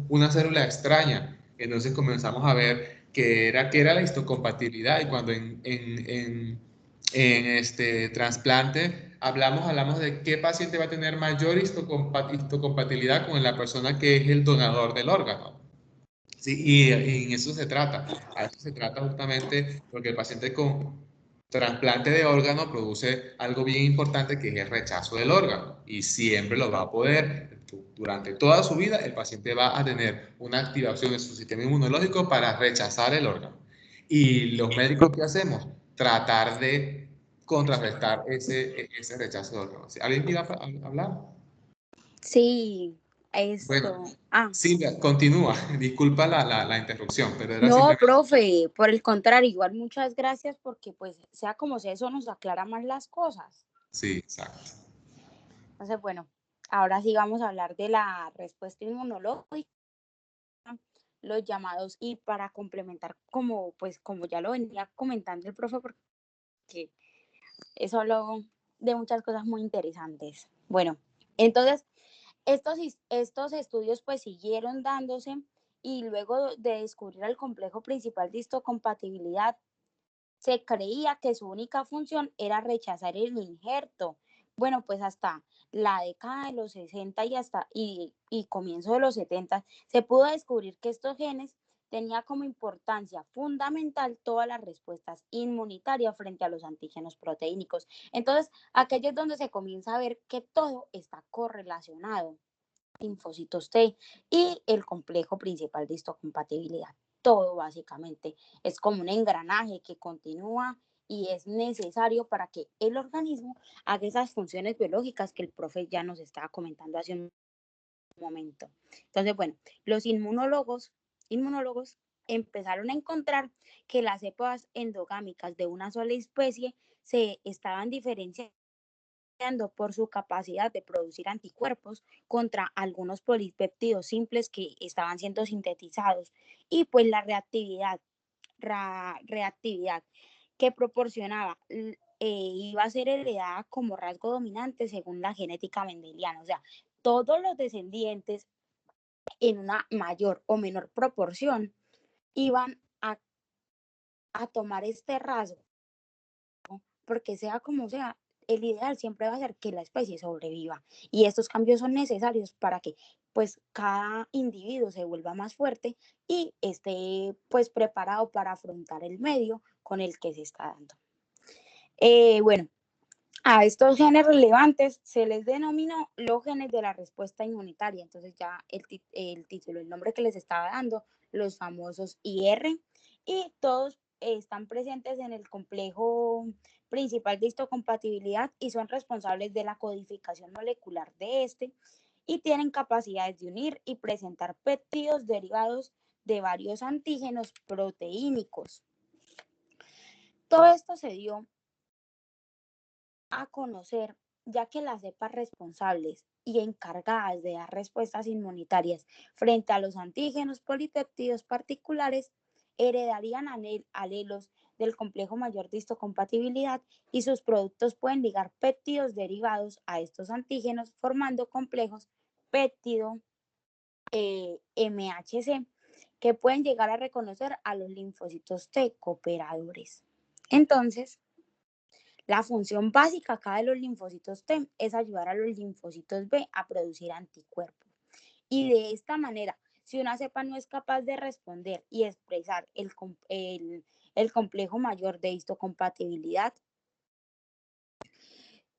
una célula extraña. Entonces comenzamos a ver qué era la histocompatibilidad, y cuando en este trasplante hablamos de qué paciente va a tener mayor histocompatibilidad con la persona que es el donador del órgano. Sí, y en eso se trata. A eso se trata justamente porque el paciente con trasplante de órgano produce algo bien importante, que es el rechazo del órgano, y siempre lo va a poder. Durante toda su vida el paciente va a tener una activación de su sistema inmunológico para rechazar el órgano. Y los médicos, ¿qué hacemos? Tratar de contrarrestar ese rechazo del órgano. ¿Alguien iba a hablar? Sí, Bueno, Ah, Silvia, continúa. Disculpa la interrupción, pero era no, simplemente... profe, por el contrario, igual muchas gracias porque pues sea como sea, eso nos aclara más las cosas. Sí, exacto. Entonces, bueno, ahora sí vamos a hablar de la respuesta inmunológica, los llamados, y para complementar, como ya lo venía comentando el profe, porque eso habló de muchas cosas muy interesantes. Bueno, entonces, estos estudios pues siguieron dándose, y luego de descubrir el complejo principal de histocompatibilidad, se creía que su única función era rechazar el injerto. Bueno, pues hasta la década de los 60 y comienzo de los 70 se pudo descubrir que estos genes tenían como importancia fundamental todas las respuestas inmunitarias frente a los antígenos proteínicos. Entonces, aquello es donde se comienza a ver que todo está correlacionado: linfocitos T y el complejo principal de histocompatibilidad. Todo básicamente es como un engranaje que continúa y es necesario para que el organismo haga esas funciones biológicas que el profe ya nos estaba comentando hace un momento. Entonces, bueno, los inmunólogos empezaron a encontrar que las cepas endogámicas de una sola especie se estaban diferenciando por su capacidad de producir anticuerpos contra algunos polipéptidos simples que estaban siendo sintetizados, y pues la reactividad que proporcionaba iba a ser heredada como rasgo dominante según la genética mendeliana. O sea, todos los descendientes en una mayor o menor proporción iban a tomar este rasgo, porque sea como sea, el ideal siempre va a ser que la especie sobreviva, y estos cambios son necesarios para que pues cada individuo se vuelva más fuerte y esté pues preparado para afrontar el medio con el que se está dando. Bueno, a estos genes relevantes se les denominó los genes de la respuesta inmunitaria. Entonces ya el título, el nombre que les estaba dando, los famosos IR, y todos están presentes en el complejo principal de histocompatibilidad y son responsables de la codificación molecular de este, y tienen capacidades de unir y presentar péptidos derivados de varios antígenos proteínicos. Todo esto se dio a conocer ya que las cepas responsables y encargadas de dar respuestas inmunitarias frente a los antígenos polipéptidos particulares heredarían alelos del complejo mayor de histocompatibilidad, y sus productos pueden ligar péptidos derivados a estos antígenos formando complejos péptido MHC que pueden llegar a reconocer a los linfocitos T cooperadores. Entonces, la función básica acá de los linfocitos T es ayudar a los linfocitos B a producir anticuerpos. Y de esta manera, si una cepa no es capaz de responder y expresar el complejo mayor de histocompatibilidad,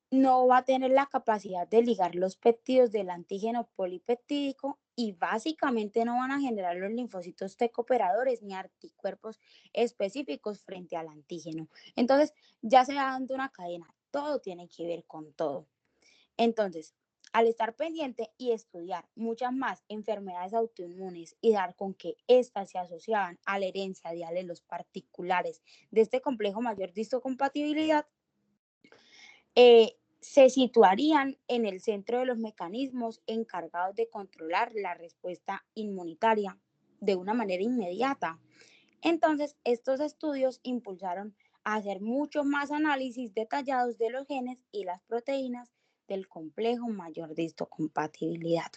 no va a tener la capacidad de ligar los péptidos del antígeno polipeptídico, y básicamente no van a generar los linfocitos T cooperadores ni anticuerpos específicos frente al antígeno. Entonces, ya se va dando una cadena, todo tiene que ver con todo. Entonces, al estar pendiente y estudiar muchas más enfermedades autoinmunes y dar con que éstas se asociaban a la herencia de alelos particulares de este complejo mayor de histocompatibilidad, se situarían en el centro de los mecanismos encargados de controlar la respuesta inmunitaria de una manera inmediata. Entonces, estos estudios impulsaron a hacer mucho más análisis detallados de los genes y las proteínas del complejo mayor de histocompatibilidad.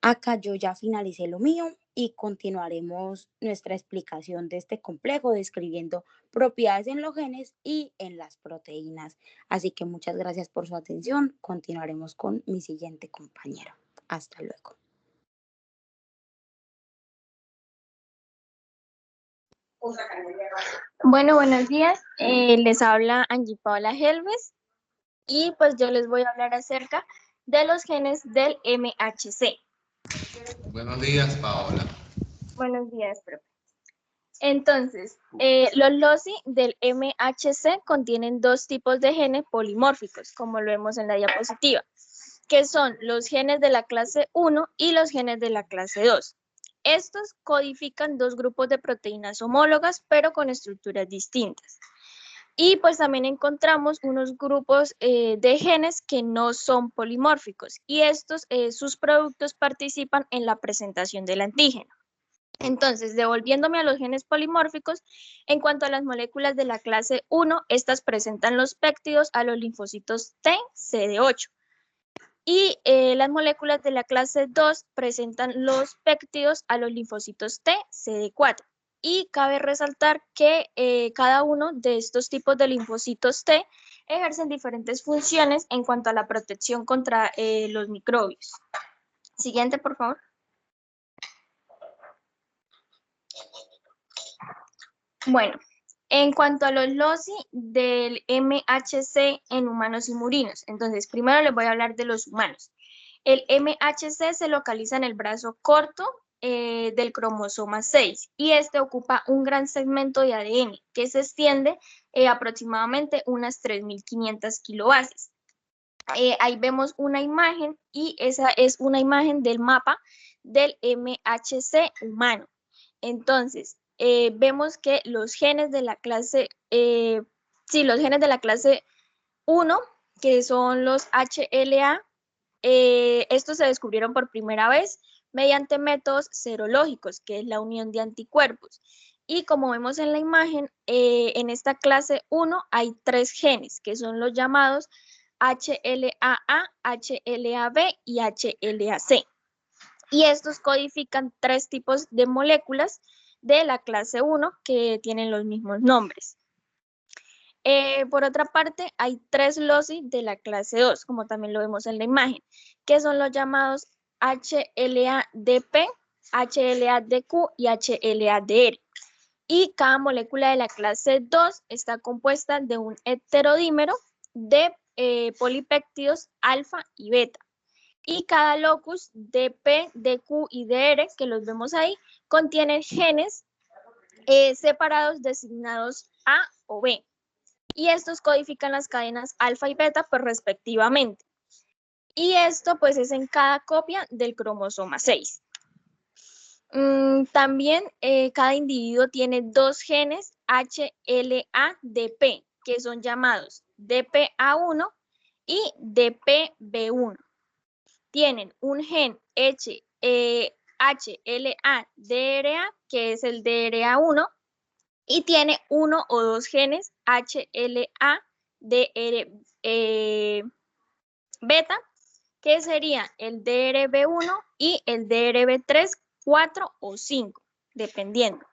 Acá yo ya finalicé lo mío y continuaremos nuestra explicación de este complejo describiendo propiedades en los genes y en las proteínas. Así que muchas gracias por su atención. Continuaremos con mi siguiente compañero. Hasta luego. Bueno, buenos días. Les habla Angie Paola Helves y pues yo les voy a hablar acerca de los genes del MHC. Buenos días, Paola. Buenos días, profe. Entonces, los loci del MHC contienen dos tipos de genes polimórficos, como lo vemos en la diapositiva, que son los genes de la clase 1 y los genes de la clase 2. Estos codifican dos grupos de proteínas homólogas, pero con estructuras distintas. Y pues también encontramos unos grupos de genes que no son polimórficos, y estos, sus productos participan en la presentación del antígeno. Entonces, devolviéndome a los genes polimórficos, en cuanto a las moléculas de la clase 1, estas presentan los péptidos a los linfocitos T, CD8. Y las moléculas de la clase 2 presentan los péptidos a los linfocitos T, CD4. Y cabe resaltar que cada uno de estos tipos de linfocitos T ejercen diferentes funciones en cuanto a la protección contra los microbios. Siguiente, por favor. Bueno, en cuanto a los loci del MHC en humanos y murinos, entonces primero les voy a hablar de los humanos. El MHC se localiza en el brazo corto del cromosoma 6 y este ocupa un gran segmento de ADN que se extiende aproximadamente unas 3.500 kilobases. Ahí vemos una imagen y esa es una imagen del mapa del MHC humano. Entonces, vemos que los genes de la clase, los genes de la clase 1, que son los HLA, estos se descubrieron por primera vez mediante métodos serológicos, que es la unión de anticuerpos. Y como vemos en la imagen, en esta clase 1 hay 3 genes, que son los llamados HLA-A, HLA-B y HLA-C. Y estos codifican 3 tipos de moléculas de la clase 1 que tienen los mismos nombres. Por otra parte, hay 3 loci de la clase 2, como también lo vemos en la imagen, que son los llamados HLA-DP, HLA-DQ y HLA-DR. Y cada molécula de la clase 2 está compuesta de un heterodímero de polipéptidos alfa y beta. Y cada locus DP, DQ y DR, que los vemos ahí, contienen genes separados designados A o B. Y estos codifican las cadenas alfa y beta, pues respectivamente. Y esto pues es en cada copia del cromosoma 6. También cada individuo tiene 2 genes HLA-DP, que son llamados DPA1 y DPB1. Tienen un gen HLA-DRA, que es el DRA1, y tiene 1 o 2 genes HLA-DR-beta, que sería el DRB1 y el DRB3, 4 o 5, dependiendo.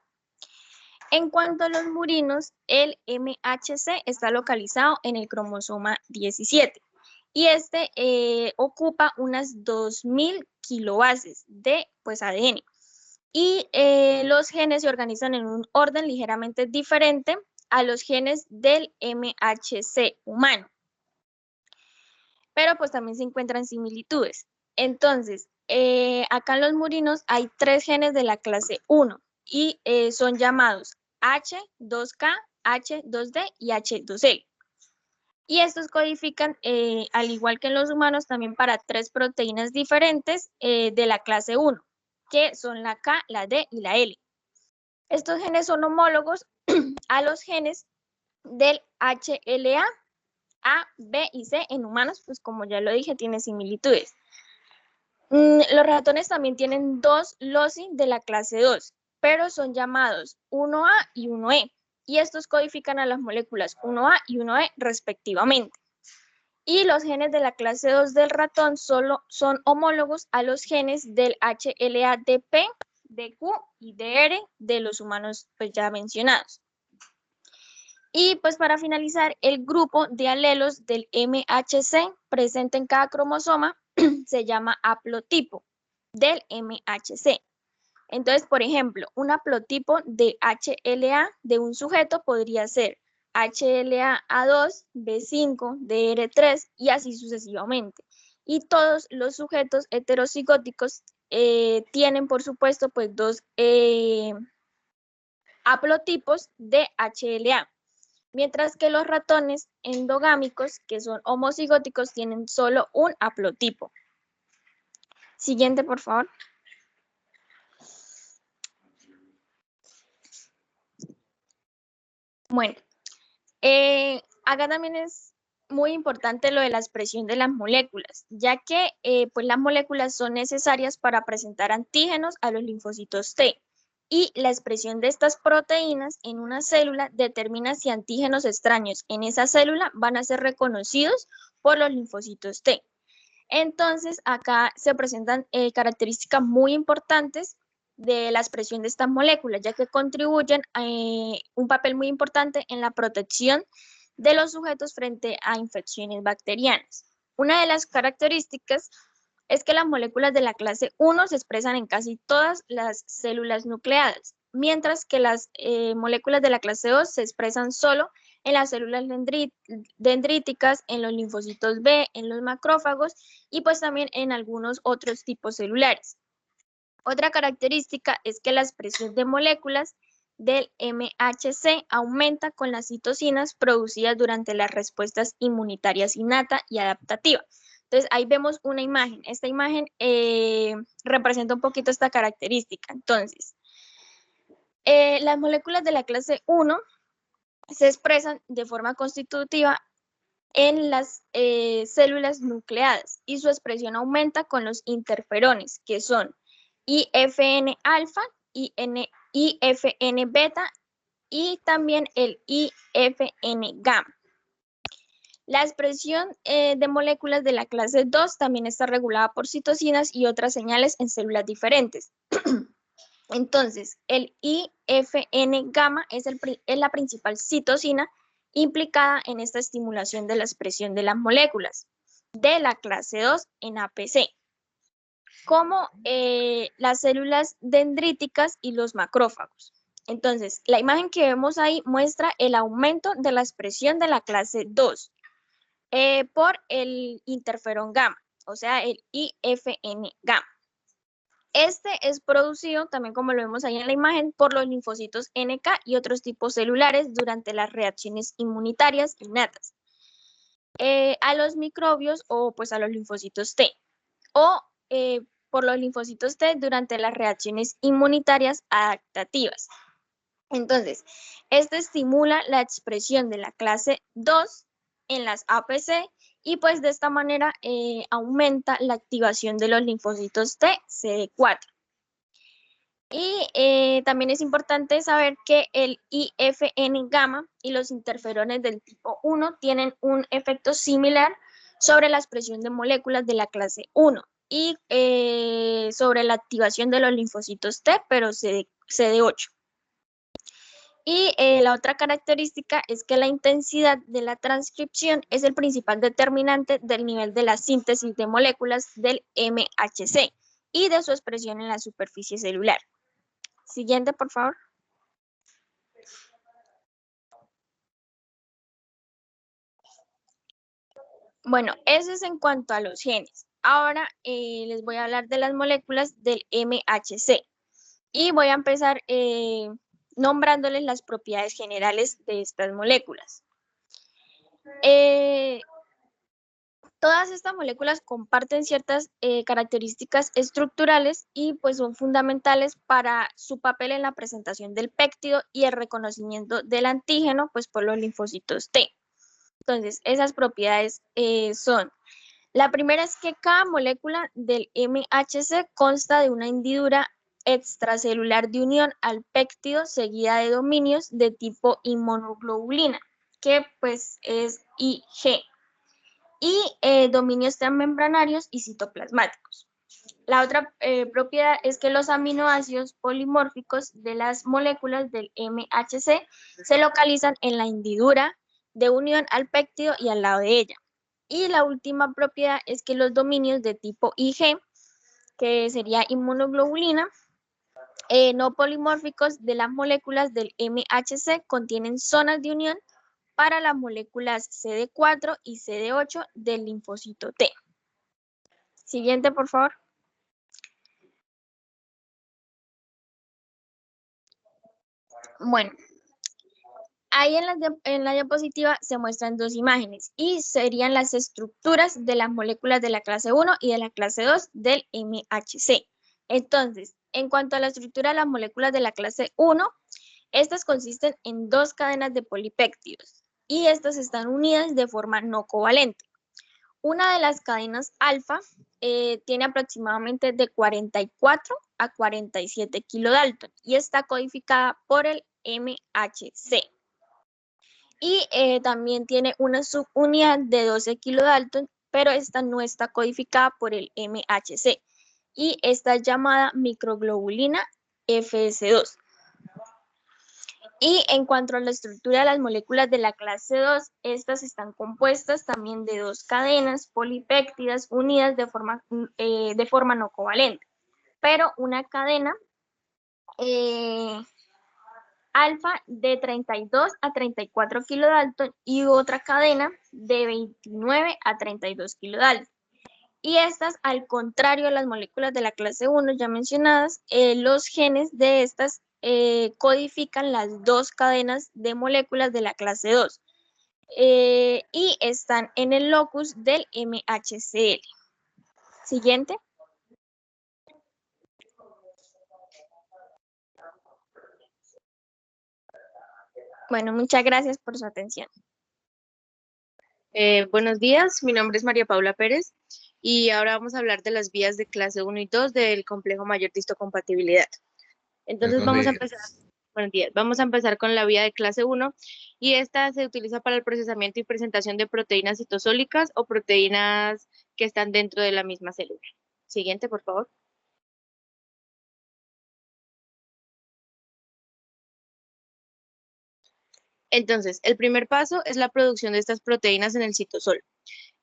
En cuanto a los murinos, el MHC está localizado en el cromosoma 17 y este ocupa unas 2.000 kilobases de ADN. Y los genes se organizan en un orden ligeramente diferente a los genes del MHC humano. Pero pues también se encuentran similitudes. Entonces, acá en los murinos hay 3 genes de la clase 1 y son llamados H2K, H2D y H2L. Y estos codifican, al igual que en los humanos, también para 3 proteínas diferentes de la clase 1, que son la K, la D y la L. Estos genes son homólogos a los genes del HLA, A, B y C en humanos, pues como ya lo dije, tiene similitudes. Los ratones también tienen 2 loci de la clase 2 pero son llamados 1A y 1E, y estos codifican a las moléculas 1A y 1E respectivamente. Y los genes de la clase 2 del ratón solo son homólogos a los genes del HLA-DP, DQ y DR de los humanos pues ya mencionados. Y pues para finalizar, el grupo de alelos del MHC presente en cada cromosoma se llama haplotipo del MHC. Entonces, por ejemplo, un haplotipo de HLA de un sujeto podría ser HLA-A2, B5, DR3 y así sucesivamente. Y todos los sujetos heterocigóticos tienen, por supuesto, pues dos haplotipos de HLA. Mientras que los ratones endogámicos, que son homocigóticos, tienen solo un haplotipo. Siguiente, por favor. Bueno, acá también es muy importante lo de la expresión de las moléculas, ya que pues las moléculas son necesarias para presentar antígenos a los linfocitos T. Y la expresión de estas proteínas en una célula determina si antígenos extraños en esa célula van a ser reconocidos por los linfocitos T. Entonces, acá se presentan características muy importantes de la expresión de estas moléculas, ya que contribuyen a un papel muy importante en la protección de los sujetos frente a infecciones bacterianas. Una de las características es que las moléculas de la clase 1 se expresan en casi todas las células nucleadas, mientras que las moléculas de la clase 2 se expresan solo en las células dendríticas, en los linfocitos B, en los macrófagos y pues también en algunos otros tipos celulares. Otra característica es que la expresión de moléculas del MHC aumenta con las citocinas producidas durante las respuestas inmunitarias innata y adaptativa. Entonces, ahí vemos una imagen. Esta imagen representa un poquito esta característica. Entonces, las moléculas de la clase 1 se expresan de forma constitutiva en las células nucleadas y su expresión aumenta con los interferones, que son IFN alfa, IFN beta y también el IFN gamma. La expresión de moléculas de la clase 2 también está regulada por citocinas y otras señales en células diferentes. Entonces, el IFN gamma es la principal citocina implicada en esta estimulación de la expresión de las moléculas de la clase 2 en APC, como las células dendríticas y los macrófagos. Entonces, la imagen que vemos ahí muestra el aumento de la expresión de la clase 2 por el interferón gamma, o sea, el IFN gamma. Este es producido, también como lo vemos ahí en la imagen, por los linfocitos NK y otros tipos celulares durante las reacciones inmunitarias innatas a los microbios o pues a los linfocitos T, o por los linfocitos T durante las reacciones inmunitarias adaptativas. Entonces, este estimula la expresión de la clase 2 en las APC y pues de esta manera aumenta la activación de los linfocitos T CD4. Y también es importante saber que el IFN gamma y los interferones del tipo 1 tienen un efecto similar sobre la expresión de moléculas de la clase 1 y sobre la activación de los linfocitos T, pero CD8. Y la otra característica es que la intensidad de la transcripción es el principal determinante del nivel de la síntesis de moléculas del MHC y de su expresión en la superficie celular. Siguiente, por favor. Bueno, eso es en cuanto a los genes. Ahora les voy a hablar de las moléculas del MHC y voy a empezar nombrándoles las propiedades generales de estas moléculas. Todas estas moléculas comparten ciertas características estructurales y pues son fundamentales para su papel en la presentación del péptido y el reconocimiento del antígeno pues por los linfocitos T. Entonces, esas propiedades son: la primera es que cada molécula del MHC consta de una hendidura extracelular de unión al péptido seguida de dominios de tipo inmunoglobulina, que pues es IG, y dominios transmembranarios y citoplasmáticos. La otra propiedad es que los aminoácidos polimórficos de las moléculas del MHC se localizan en la hendidura de unión al péptido y al lado de ella. Y la última propiedad es que los dominios de tipo IG, que sería inmunoglobulina, no polimórficos de las moléculas del MHC contienen zonas de unión para las moléculas CD4 y CD8 del linfocito T. Siguiente, por favor. Bueno, ahí en la diapositiva se muestran dos imágenes y serían las estructuras de las moléculas de la clase 1 y de la clase 2 del MHC. Entonces, en cuanto a la estructura de las moléculas de la clase 1, estas consisten en dos cadenas de polipéptidos y estas están unidas de forma no covalente. Una de las cadenas alfa tiene aproximadamente de 44 a 47 kilodalton y está codificada por el MHC. Y también tiene una subunidad de 12 kilodalton, pero esta no está codificada por el MHC. Y esta es llamada microglobulina FS2. Y en cuanto a la estructura de las moléculas de la clase 2, estas están compuestas también de dos cadenas polipéptidas unidas de forma no covalente, pero una cadena alfa de 32 a 34 kilodalton y otra cadena de 29 a 32 kilodalton. Y estas, al contrario de las moléculas de la clase 1 ya mencionadas, los genes de estas codifican las dos cadenas de moléculas de la clase 2 y están en el locus del MHCl. Siguiente. Bueno, muchas gracias por su atención. Buenos días, mi nombre es María Paula Pérez y ahora vamos a hablar de las vías de clase 1 y 2 del complejo mayor de histocompatibilidad. Entonces vamos a empezar. Buenos días. Vamos a empezar con la vía de clase 1 y esta se utiliza para el procesamiento y presentación de proteínas citosólicas o proteínas que están dentro de la misma célula. Siguiente, por favor. Entonces, el primer paso es la producción de estas proteínas en el citosol.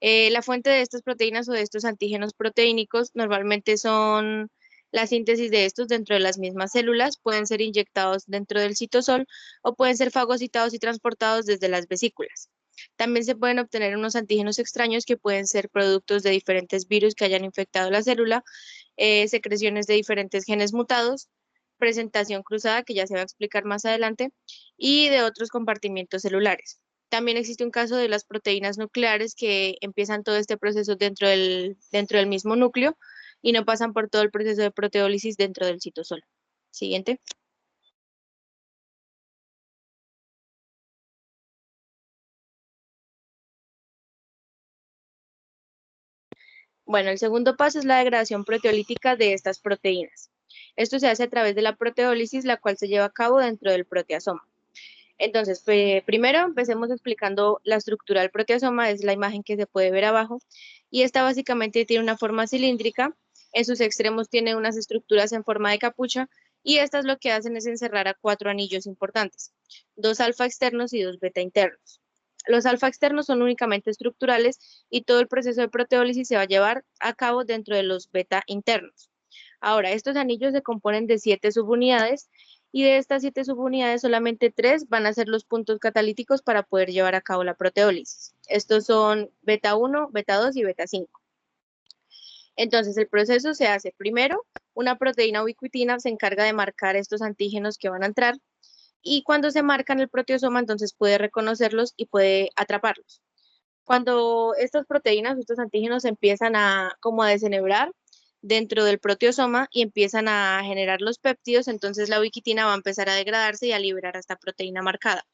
La fuente de estas proteínas o de estos antígenos proteínicos normalmente son la síntesis de estos dentro de las mismas células, pueden ser inyectados dentro del citosol o pueden ser fagocitados y transportados desde las vesículas. También se pueden obtener unos antígenos extraños que pueden ser productos de diferentes virus que hayan infectado la célula, secreciones de diferentes genes mutados, presentación cruzada, que ya se va a explicar más adelante, y de otros compartimientos celulares. También existe un caso de las proteínas nucleares que empiezan todo este proceso dentro del mismo núcleo y no pasan por todo el proceso de proteólisis dentro del citosol. Siguiente. Bueno, el segundo paso es la degradación proteolítica de estas proteínas. Esto se hace a través de la proteólisis, la cual se lleva a cabo dentro del proteasoma. Entonces, primero empecemos explicando la estructura del proteasoma, es la imagen que se puede ver abajo, y esta básicamente tiene una forma cilíndrica, en sus extremos tiene unas estructuras en forma de capucha, y estas lo que hacen es encerrar a 4 anillos importantes, 2 alfa externos y 2 beta internos. Los alfa externos son únicamente estructurales y todo el proceso de proteólisis se va a llevar a cabo dentro de los beta internos. Ahora, estos anillos se componen de 7 subunidades y de estas 7 subunidades solamente 3 van a ser los puntos catalíticos para poder llevar a cabo la proteólisis. Estos son beta 1, beta 2 y beta 5. Entonces, el proceso se hace primero, una proteína ubiquitina se encarga de marcar estos antígenos que van a entrar y cuando se marcan el proteasoma, entonces puede reconocerlos y puede atraparlos. Cuando estas proteínas, estos antígenos empiezan como a desenhebrar dentro del proteasoma y empiezan a generar los péptidos, entonces la ubiquitina va a empezar a degradarse y a liberar a esta proteína marcada.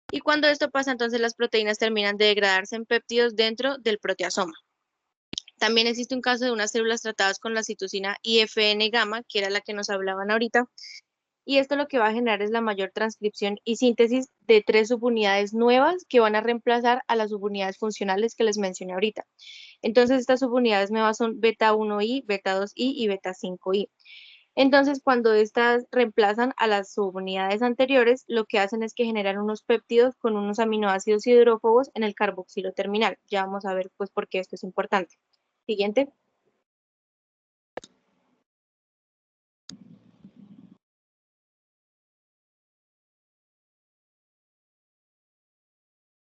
Y cuando esto pasa, entonces las proteínas terminan de degradarse en péptidos dentro del proteasoma. También existe un caso de unas células tratadas con la citosina IFN gamma, que era la que nos hablaban ahorita, y esto lo que va a generar es la mayor transcripción y síntesis de 3 subunidades nuevas que van a reemplazar a las subunidades funcionales que les mencioné ahorita. Entonces, estas subunidades nuevas son beta 1i, beta 2i y beta 5i. Entonces, cuando estas reemplazan a las subunidades anteriores, lo que hacen es que generan unos péptidos con unos aminoácidos hidrófobos en el carboxilo terminal. Ya vamos a ver pues por qué esto es importante. Siguiente.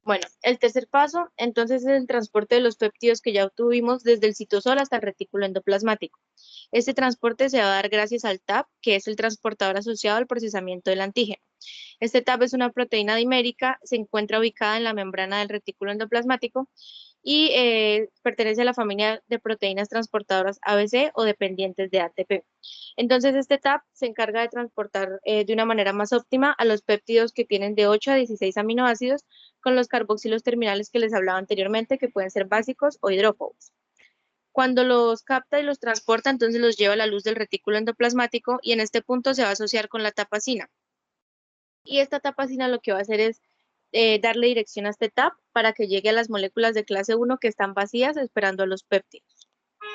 Bueno, el tercer paso, entonces, es el transporte de los péptidos que ya obtuvimos desde el citosol hasta el retículo endoplasmático. Este transporte se va a dar gracias al TAP, que es el transportador asociado al procesamiento del antígeno. Este TAP es una proteína dimérica, se encuentra ubicada en la membrana del retículo endoplasmático y pertenece a la familia de proteínas transportadoras ABC o dependientes de ATP. Entonces, este TAP se encarga de transportar de una manera más óptima a los péptidos que tienen de 8 a 16 aminoácidos con los carboxilos terminales que les hablaba anteriormente, que pueden ser básicos o hidrófobos. Cuando los capta y los transporta, entonces los lleva a la luz del retículo endoplasmático y en este punto se va a asociar con la tapacina. Y esta tapacina lo que va a hacer es darle dirección a este TAP para que llegue a las moléculas de clase 1 que están vacías esperando a los péptidos.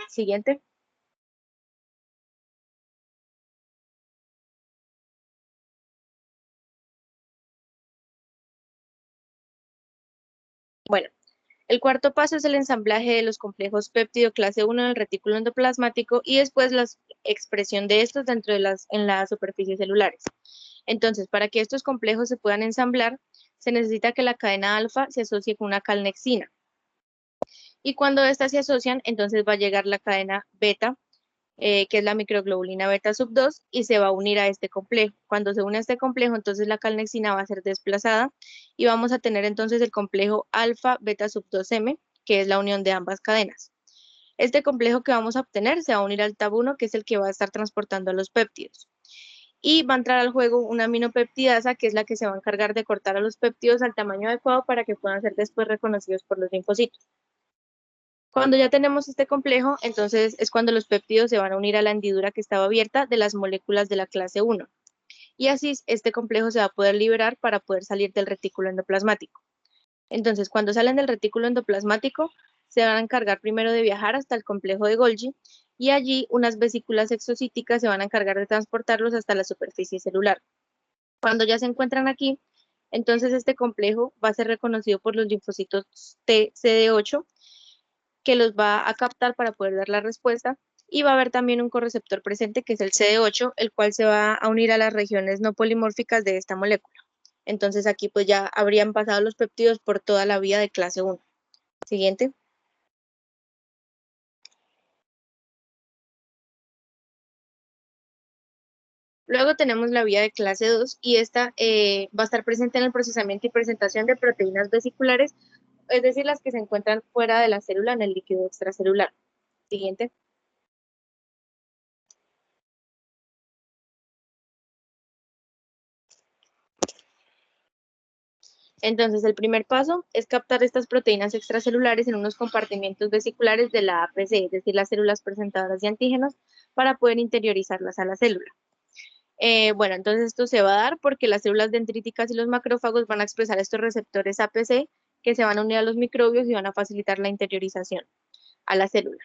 Siguiente. Bueno, el cuarto paso es el ensamblaje de los complejos péptido clase 1 en el retículo endoplasmático y después la expresión de estos dentro de en las superficies celulares. Entonces, para que estos complejos se puedan ensamblar, se necesita que la cadena alfa se asocie con una calnexina. Y cuando estas se asocian, entonces va a llegar la cadena beta, que es la microglobulina beta sub 2, y se va a unir a este complejo. Cuando se une a este complejo, entonces la calnexina va a ser desplazada y vamos a tener entonces el complejo alfa beta sub 2M, que es la unión de ambas cadenas. Este complejo que vamos a obtener se va a unir al TAB 1, que es el que va a estar transportando a los péptidos. Y va a entrar al juego una aminopeptidasa, que es la que se va a encargar de cortar a los péptidos al tamaño adecuado para que puedan ser después reconocidos por los linfocitos. Cuando ya tenemos este complejo, entonces es cuando los péptidos se van a unir a la hendidura que estaba abierta de las moléculas de la clase 1. Y así este complejo se va a poder liberar para poder salir del retículo endoplasmático. Entonces, cuando salen del retículo endoplasmático, se van a encargar primero de viajar hasta el complejo de Golgi y allí unas vesículas exocíticas se van a encargar de transportarlos hasta la superficie celular. Cuando ya se encuentran aquí, entonces este complejo va a ser reconocido por los linfocitos T CD8, que los va a captar para poder dar la respuesta, y va a haber también un correceptor presente que es el CD8, el cual se va a unir a las regiones no polimórficas de esta molécula. Entonces aquí pues ya habrían pasado los péptidos por toda la vía de clase 1. Siguiente. Luego tenemos la vía de clase 2 y esta va a estar presente en el procesamiento y presentación de proteínas vesiculares, es decir, las que se encuentran fuera de la célula en el líquido extracelular. Siguiente. Entonces, el primer paso es captar estas proteínas extracelulares en unos compartimientos vesiculares de la APC, es decir, las células presentadoras de antígenos, para poder interiorizarlas a la célula. Bueno, entonces esto se va a dar porque las células dendríticas y los macrófagos van a expresar estos receptores APC que se van a unir a los microbios y van a facilitar la interiorización a la célula.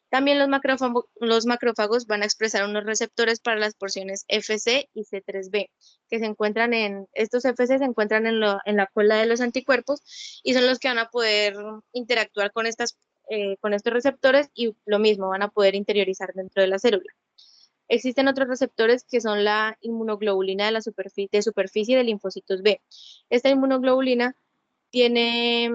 También los macrófagos van a expresar unos receptores para las porciones FC y C3b, que se encuentran estos FC se encuentran en la cola de los anticuerpos y son los que van a poder interactuar con estos receptores y lo mismo, van a poder interiorizar dentro de la célula. Existen otros receptores que son la inmunoglobulina de superficie de linfocitos B. Esta inmunoglobulina tiene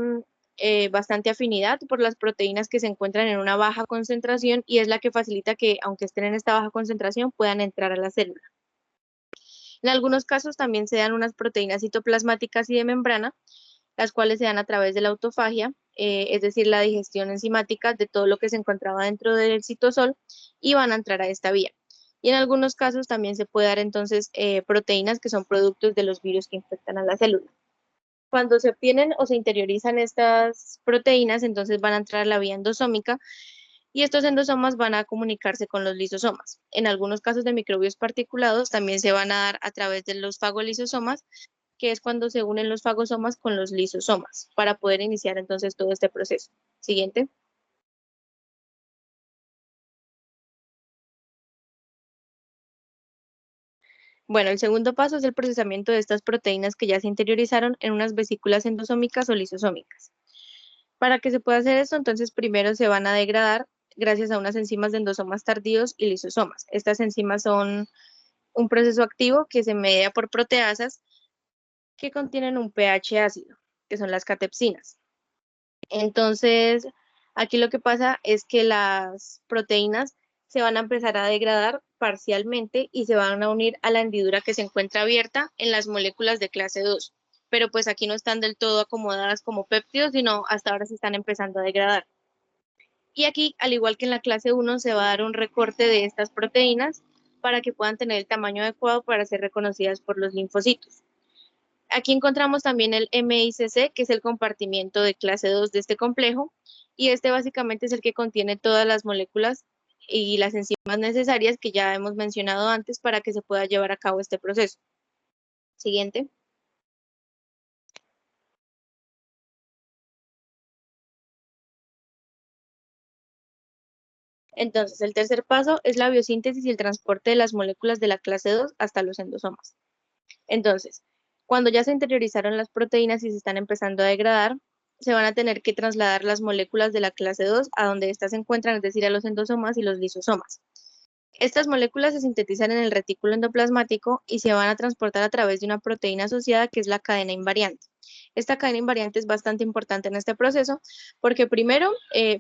bastante afinidad por las proteínas que se encuentran en una baja concentración y es la que facilita que, aunque estén en esta baja concentración, puedan entrar a la célula. En algunos casos también se dan unas proteínas citoplasmáticas y de membrana, las cuales se dan a través de la autofagia, es decir, la digestión enzimática de todo lo que se encontraba dentro del citosol y van a entrar a esta vía. Y en algunos casos también se puede dar entonces proteínas que son productos de los virus que infectan a la célula. Cuando se obtienen o se interiorizan estas proteínas, entonces van a entrar a la vía endosómica y estos endosomas van a comunicarse con los lisosomas. En algunos casos de microbios particulados también se van a dar a través de los fagolisosomas, que es cuando se unen los fagosomas con los lisosomas, para poder iniciar entonces todo este proceso. Siguiente. Bueno, el segundo paso es el procesamiento de estas proteínas que ya se interiorizaron en unas vesículas endosómicas o lisosómicas. Para que se pueda hacer esto, entonces primero se van a degradar gracias a unas enzimas de endosomas tardíos y lisosomas. Estas enzimas son un proceso activo que se media por proteasas que contienen un pH ácido, que son las catepsinas. Entonces, aquí lo que pasa es que las proteínas se van a empezar a degradar parcialmente y se van a unir a la hendidura que se encuentra abierta en las moléculas de clase 2. Pero pues aquí no están del todo acomodadas como péptidos, sino hasta ahora se están empezando a degradar. Y aquí, al igual que en la clase 1, se va a dar un recorte de estas proteínas para que puedan tener el tamaño adecuado para ser reconocidas por los linfocitos. Aquí encontramos también el MICC, que es el compartimiento de clase 2 de este complejo, y este básicamente es el que contiene todas las moléculas y las enzimas necesarias que ya hemos mencionado antes para que se pueda llevar a cabo este proceso. Siguiente. Entonces, el tercer paso es la biosíntesis y el transporte de las moléculas de la clase 2 hasta los endosomas. Entonces, cuando ya se interiorizaron las proteínas y se están empezando a degradar, se van a tener que trasladar las moléculas de la clase 2 a donde éstas se encuentran, es decir, a los endosomas y los lisosomas. Estas moléculas se sintetizan en el retículo endoplasmático y se van a transportar a través de una proteína asociada que es la cadena invariante. Esta cadena invariante es bastante importante en este proceso porque primero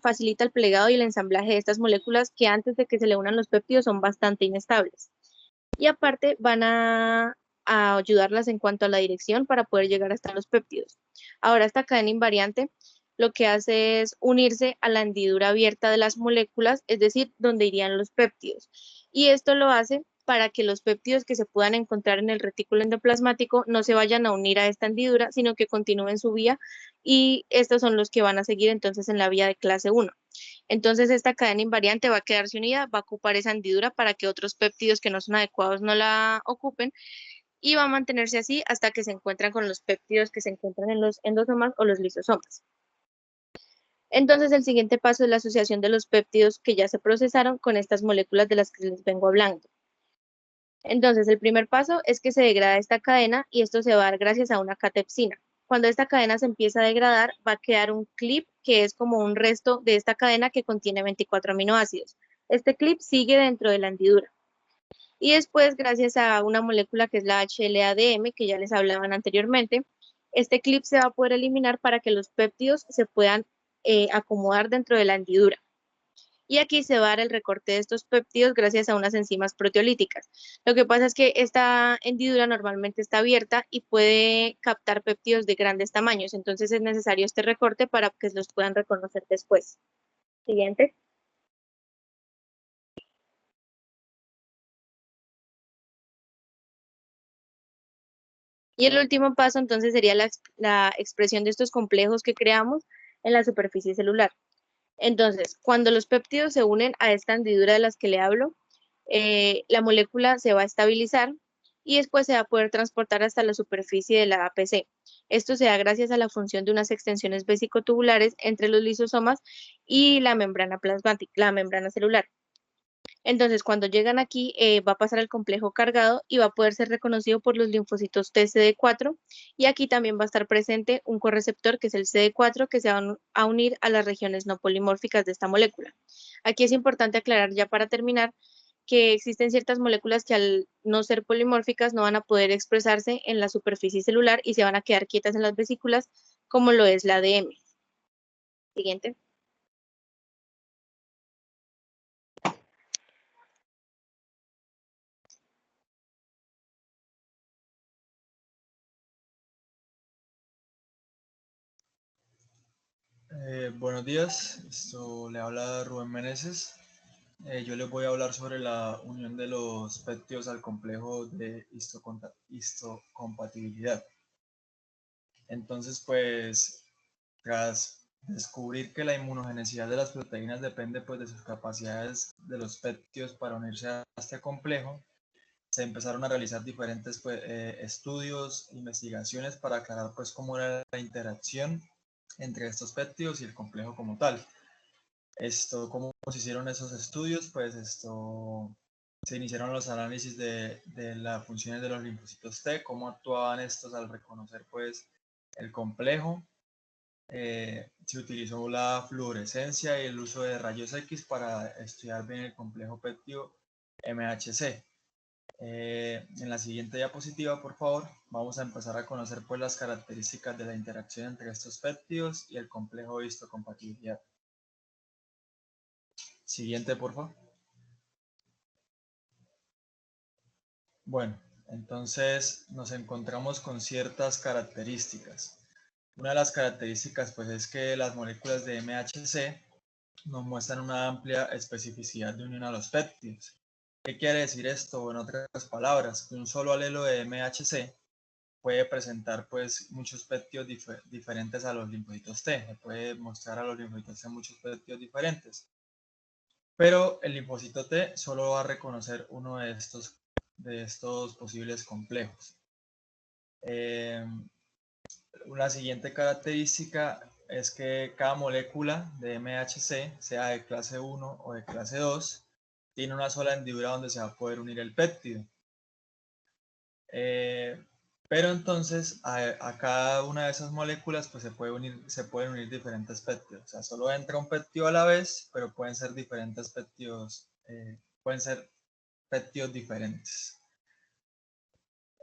facilita el plegado y el ensamblaje de estas moléculas que antes de que se le unan los péptidos son bastante inestables. Y aparte van a ayudarlas en cuanto a la dirección para poder llegar hasta los péptidos. Ahora, esta cadena invariante lo que hace es unirse a la hendidura abierta de las moléculas, es decir, donde irían los péptidos. Y esto lo hace para que los péptidos que se puedan encontrar en el retículo endoplasmático no se vayan a unir a esta hendidura, sino que continúen su vía y estos son los que van a seguir entonces en la vía de clase 1. Entonces esta cadena invariante va a quedarse unida, va a ocupar esa hendidura para que otros péptidos que no son adecuados no la ocupen y va a mantenerse así hasta que se encuentran con los péptidos que se encuentran en los endosomas o los lisosomas. Entonces el siguiente paso es la asociación de los péptidos que ya se procesaron con estas moléculas de las que les vengo hablando. Entonces el primer paso es que se degrada esta cadena y esto se va a dar gracias a una catepsina. Cuando esta cadena se empieza a degradar, va a quedar un clip que es como un resto de esta cadena que contiene 24 aminoácidos. Este clip sigue dentro de la hendidura. Y después, gracias a una molécula que es la HLA-DM, que ya les hablaban anteriormente, este clip se va a poder eliminar para que los péptidos se puedan acomodar dentro de la hendidura. Y aquí se va a dar el recorte de estos péptidos gracias a unas enzimas proteolíticas. Lo que pasa es que esta hendidura normalmente está abierta y puede captar péptidos de grandes tamaños, entonces es necesario este recorte para que los puedan reconocer después. Siguiente. Y el último paso entonces sería la expresión de estos complejos que creamos en la superficie celular. Entonces, cuando los péptidos se unen a esta hendidura de las que le hablo, la molécula se va a estabilizar y después se va a poder transportar hasta la superficie de la APC. Esto se da gracias a la función de unas extensiones vesicotubulares entre los lisosomas y la membrana plasmática, la membrana celular. Entonces, cuando llegan aquí, va a pasar el complejo cargado y va a poder ser reconocido por los linfocitos TCD4 y aquí también va a estar presente un correceptor que es el CD4 que se va a unir a las regiones no polimórficas de esta molécula. Aquí es importante aclarar ya para terminar que existen ciertas moléculas que al no ser polimórficas no van a poder expresarse en la superficie celular y se van a quedar quietas en las vesículas, como lo es la ADM. Siguiente. Buenos días, le habla Rubén Meneses. Yo les voy a hablar sobre la unión de los péptidos al complejo de histocompatibilidad. Entonces, pues, tras descubrir que la inmunogenicidad de las proteínas depende pues de sus capacidades de los péptidos para unirse a este complejo, se empezaron a realizar diferentes pues, estudios, investigaciones para aclarar pues cómo era la interacción entre estos péptidos y el complejo como tal. ¿Cómo se hicieron esos estudios? Pues se iniciaron los análisis de las funciones de los linfocitos T, cómo actuaban estos al reconocer pues el complejo. Se utilizó la fluorescencia y el uso de rayos X para estudiar bien el complejo péptido MHC. En la siguiente diapositiva, por favor, vamos a empezar a conocer pues las características de la interacción entre estos péptidos y el complejo de histocompatibilidad. Siguiente, por favor. Bueno, entonces nos encontramos con ciertas características. Una de las características pues es que las moléculas de MHC nos muestran una amplia especificidad de unión a los péptidos. ¿Qué quiere decir esto? En otras palabras, que un solo alelo de MHC puede presentar pues muchos péptidos diferentes a los linfocitos T. Se puede mostrar a los linfocitos T muchos péptidos diferentes. Pero el linfocito T solo va a reconocer uno de estos posibles complejos. La siguiente característica es que cada molécula de MHC, sea de clase 1 o de clase 2, tiene una sola hendidura donde se va a poder unir el péptido. Pero entonces a cada una de esas moléculas pues se pueden unir diferentes péptidos. O sea, solo entra un péptido a la vez, pero pueden ser diferentes péptidos, diferentes.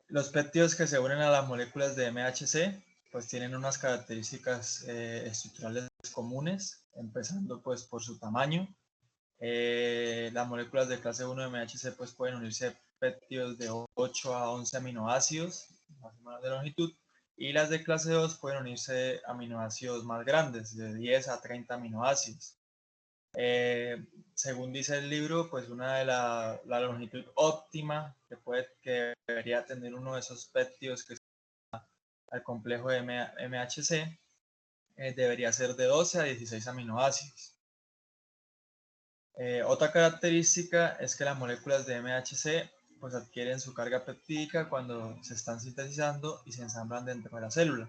Los péptidos que se unen a las moléculas de MHC pues tienen unas características estructurales comunes, empezando pues por su tamaño. Las moléculas de clase 1 de MHC pues pueden unirse péptidos de 8 a 11 aminoácidos, más o menos de longitud, y las de clase 2 pueden unirse aminoácidos más grandes, de 10 a 30 aminoácidos. Según dice el libro, pues una de la longitud óptima que debería tener uno de esos péptidos que está al complejo de MHC debería ser de 12 a 16 aminoácidos. Otra característica es que las moléculas de MHC pues adquieren su carga peptídica cuando se están sintetizando y se ensamblan dentro de la célula.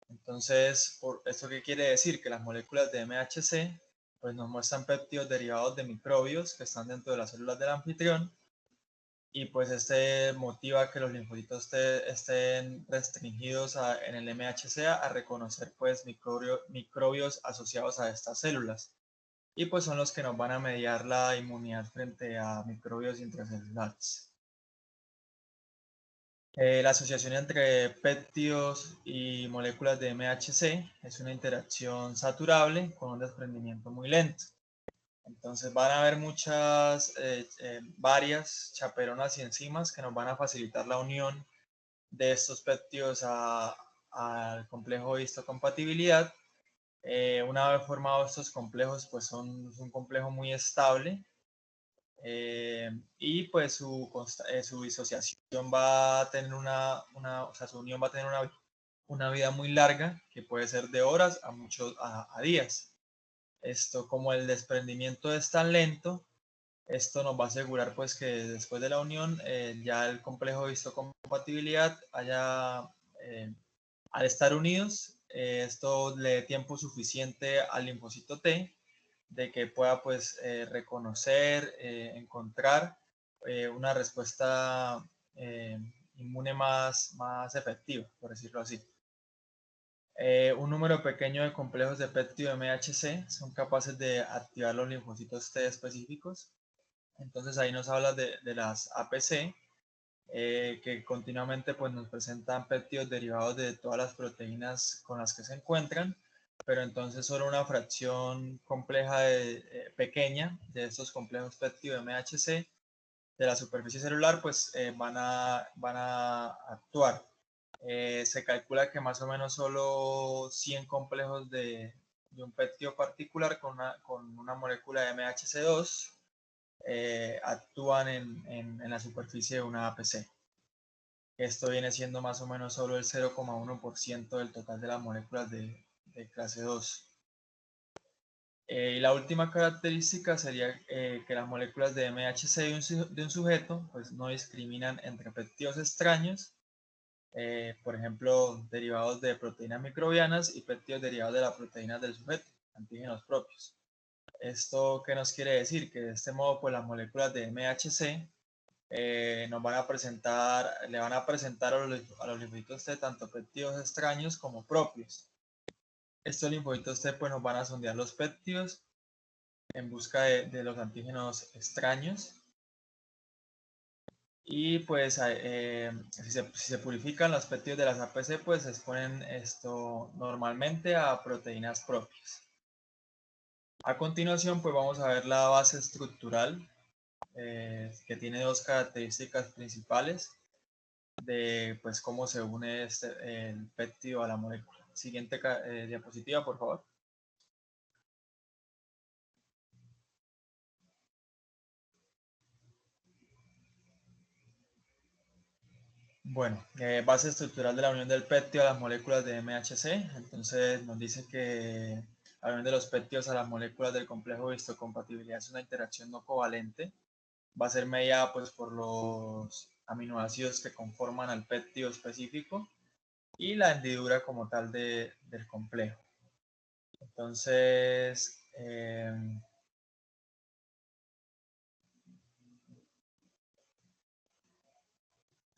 Entonces, ¿esto qué quiere decir? Que las moléculas de MHC pues nos muestran péptidos derivados de microbios que están dentro de las células del anfitrión, y pues este motiva que los linfocitos estén restringidos en el MHC a reconocer pues microbios asociados a estas células, y pues son los que nos van a mediar la inmunidad frente a microbios intracelulares. La asociación entre péptidos y moléculas de MHC es una interacción saturable con un desprendimiento muy lento. Entonces van a haber varias chaperonas y enzimas que nos van a facilitar la unión de estos péptidos al complejo de histocompatibilidad. Una vez formados estos complejos, pues son un complejo muy estable, y pues su disociación va a tener su unión va a tener una vida muy larga, que puede ser de horas a días. Como el desprendimiento es tan lento, esto nos va a asegurar pues que después de la unión ya el complejo de histocompatibilidad al estar unidos, esto le dé tiempo suficiente al linfocito T de que pueda pues reconocer, encontrar una respuesta inmune más efectiva, por decirlo así. Un número pequeño de complejos de péptido MHC son capaces de activar los linfocitos T específicos. Entonces ahí nos habla de las APC, que continuamente pues, nos presentan péptidos derivados de todas las proteínas con las que se encuentran, pero entonces solo una fracción compleja pequeña de estos complejos péptido MHC de la superficie celular pues van a actuar. Se calcula que más o menos solo 100 complejos de un péptido particular con una molécula de MHC2 actúan en la superficie de una APC. Esto viene siendo más o menos solo el 0,1% del total de las moléculas de de clase 2. Y la última característica sería que las moléculas de MHC de un sujeto pues, no discriminan entre péptidos extraños, por ejemplo, derivados de proteínas microbianas y péptidos derivados de las proteínas del sujeto, antígenos propios. ¿Esto qué nos quiere decir? Que de este modo pues, las moléculas de MHC nos van a presentar, le van a presentar a los linfocitos T tanto péptidos extraños como propios. Estos linfocitos T pues, nos van a sondear los péptidos en busca de los antígenos extraños. Y pues si se purifican los péptidos de las APC, pues se exponen normalmente a proteínas propias. A continuación, pues vamos a ver la base estructural, que tiene dos características principales de pues, cómo se une el péptido a la molécula. Siguiente diapositiva, por favor. Bueno, base estructural de la unión del péptido a las moléculas de MHC. Entonces nos dice que la unión de los péptidos a las moléculas del complejo de histocompatibilidad es una interacción no covalente. Va a ser mediada pues, por los aminoácidos que conforman al péptido específico y la hendidura como tal del complejo. Entonces,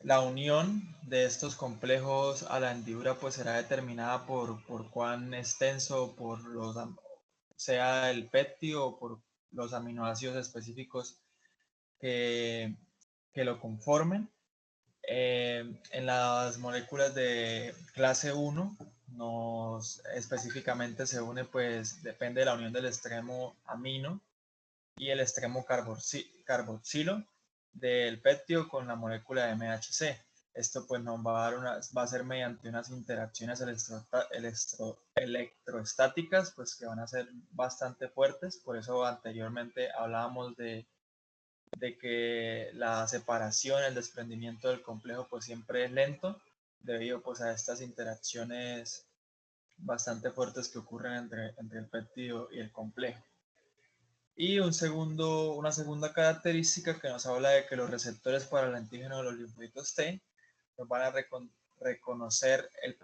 la unión de estos complejos a la hendidura pues será determinada por cuán extenso sea el péptido o por los aminoácidos específicos que lo conformen. En las moléculas de clase 1 específicamente se une, pues depende de la unión del extremo amino y el extremo carboxilo del péptido con la molécula de MHC. Esto pues nos va a ser mediante unas interacciones electroestáticas pues que van a ser bastante fuertes. Por eso anteriormente hablábamos de que la separación, el desprendimiento del complejo pues siempre es lento debido pues a estas interacciones bastante fuertes que ocurren entre el péptido y el complejo. Y una segunda característica que nos habla de que los receptores para el antígeno de los linfocitos T nos van a reconocer el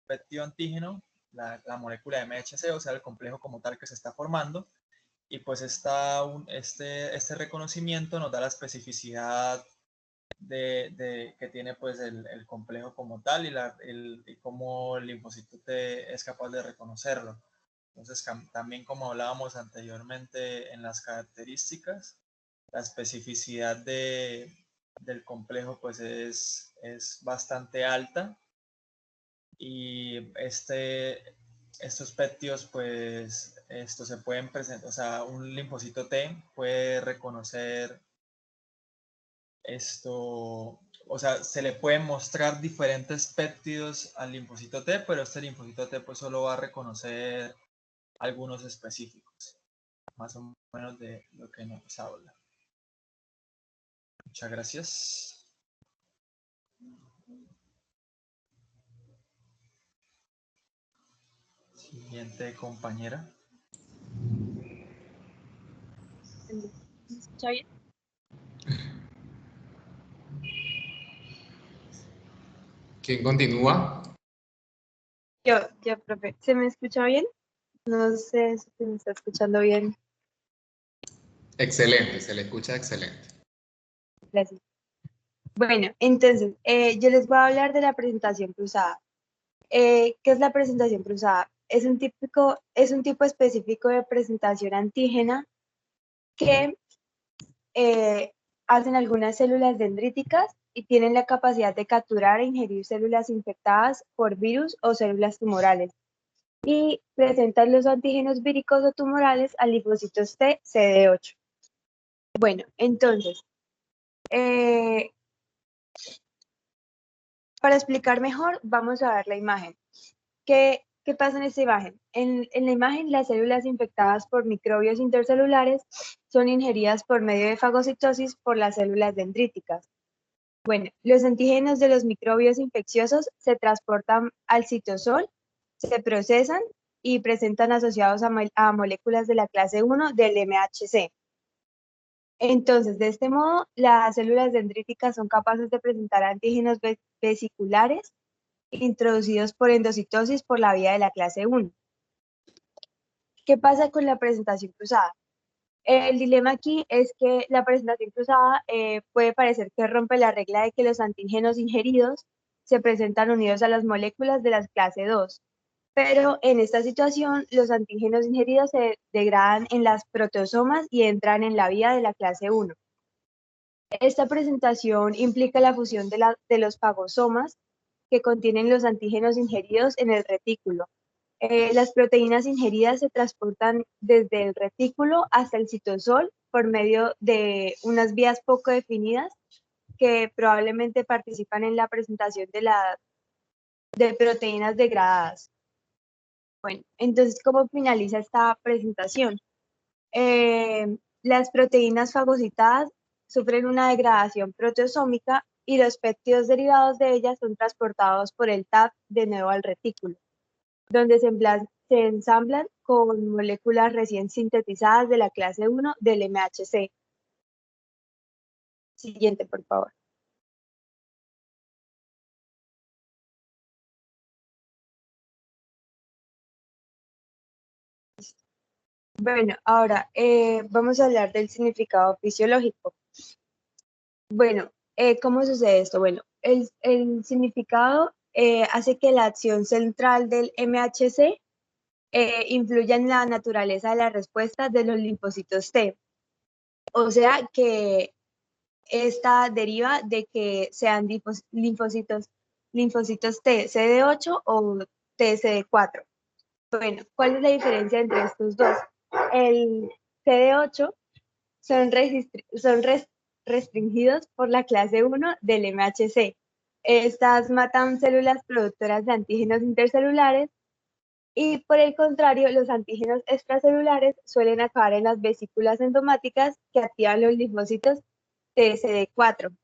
péptido antígeno, la molécula de MHC, o sea, el complejo como tal que se está formando. Y pues este reconocimiento nos da la especificidad que tiene pues el complejo como tal y cómo el linfocito T es capaz de reconocerlo. Entonces también como hablábamos anteriormente en las características, la especificidad del complejo pues es bastante alta y estos péptidos pues se pueden presentar, o sea, un linfocito T puede reconocer o sea, se le pueden mostrar diferentes péptidos al linfocito T, pero este linfocito T pues solo va a reconocer algunos específicos, más o menos de lo que nos habla. Muchas gracias. Siguiente compañera. ¿Me escucha bien? ¿Quién continúa? Yo, profe. ¿Se me escucha bien? No sé si me está escuchando bien. Excelente, se le escucha excelente. Gracias. Bueno, entonces, yo les voy a hablar de la presentación cruzada. ¿Qué es la presentación cruzada? Es un tipo específico de presentación antígena que hacen algunas células dendríticas y tienen la capacidad de capturar e ingerir células infectadas por virus o células tumorales y presentan los antígenos víricos o tumorales a linfocitos T CD8. Bueno, entonces, para explicar mejor, vamos a ver la imagen. ¿Qué pasa en esta imagen? En la imagen, las células infectadas por microbios intercelulares son ingeridas por medio de fagocitosis por las células dendríticas. Bueno, los antígenos de los microbios infecciosos se transportan al citosol se procesan y presentan asociados a moléculas de la clase 1 del MHC. Entonces, de este modo, las células dendríticas son capaces de presentar antígenos vesiculares introducidos por endocitosis por la vía de la clase 1. ¿Qué pasa con la presentación cruzada? El dilema aquí es que la presentación cruzada puede parecer que rompe la regla de que los antígenos ingeridos se presentan unidos a las moléculas de la clase 2, pero en esta situación los antígenos ingeridos se degradan en las proteosomas y entran en la vía de la clase 1. Esta presentación implica la fusión de los fagosomas que contienen los antígenos ingeridos en el retículo. Las proteínas ingeridas se transportan desde el retículo hasta el citosol por medio de unas vías poco definidas que probablemente participan en la presentación de proteínas degradadas. Bueno, entonces, ¿cómo finaliza esta presentación? Las proteínas fagocitadas sufren una degradación proteosómica y los péptidos derivados de ellas son transportados por el TAP de nuevo al retículo, donde se ensamblan con moléculas recién sintetizadas de la clase 1 del MHC. Siguiente, por favor. Bueno, ahora vamos a hablar del significado fisiológico. Bueno, ¿cómo sucede esto? Bueno, el significado hace que la acción central del MHC influya en la naturaleza de la respuesta de los linfocitos T. O sea que esta deriva de que sean linfocitos T, CD8 o TCD4. Bueno, ¿cuál es la diferencia entre estos dos? El CD8 son restringidos por la clase 1 del MHC. Estas matan células productoras de antígenos intercelulares y por el contrario, los antígenos extracelulares suelen acabar en las vesículas endomáticas que activan los linfocitos TCD4.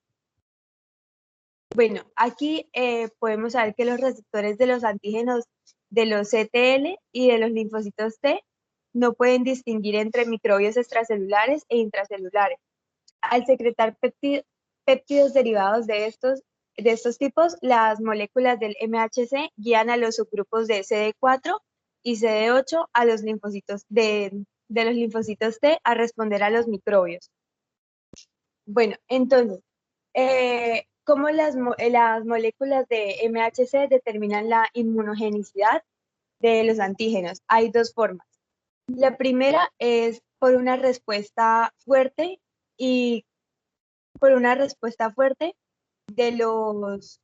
Bueno, aquí podemos saber que los receptores de los antígenos de los CTL y de los linfocitos T no pueden distinguir entre microbios extracelulares e intracelulares. Al secretar péptidos derivados de estos tipos, las moléculas del MHC guían a los subgrupos de CD4 y CD8 a los linfocitos de los linfocitos T a responder a los microbios. Bueno, entonces, ¿cómo las moléculas de MHC determinan la inmunogenicidad de los antígenos? Hay dos formas. La primera es por una respuesta fuerte de los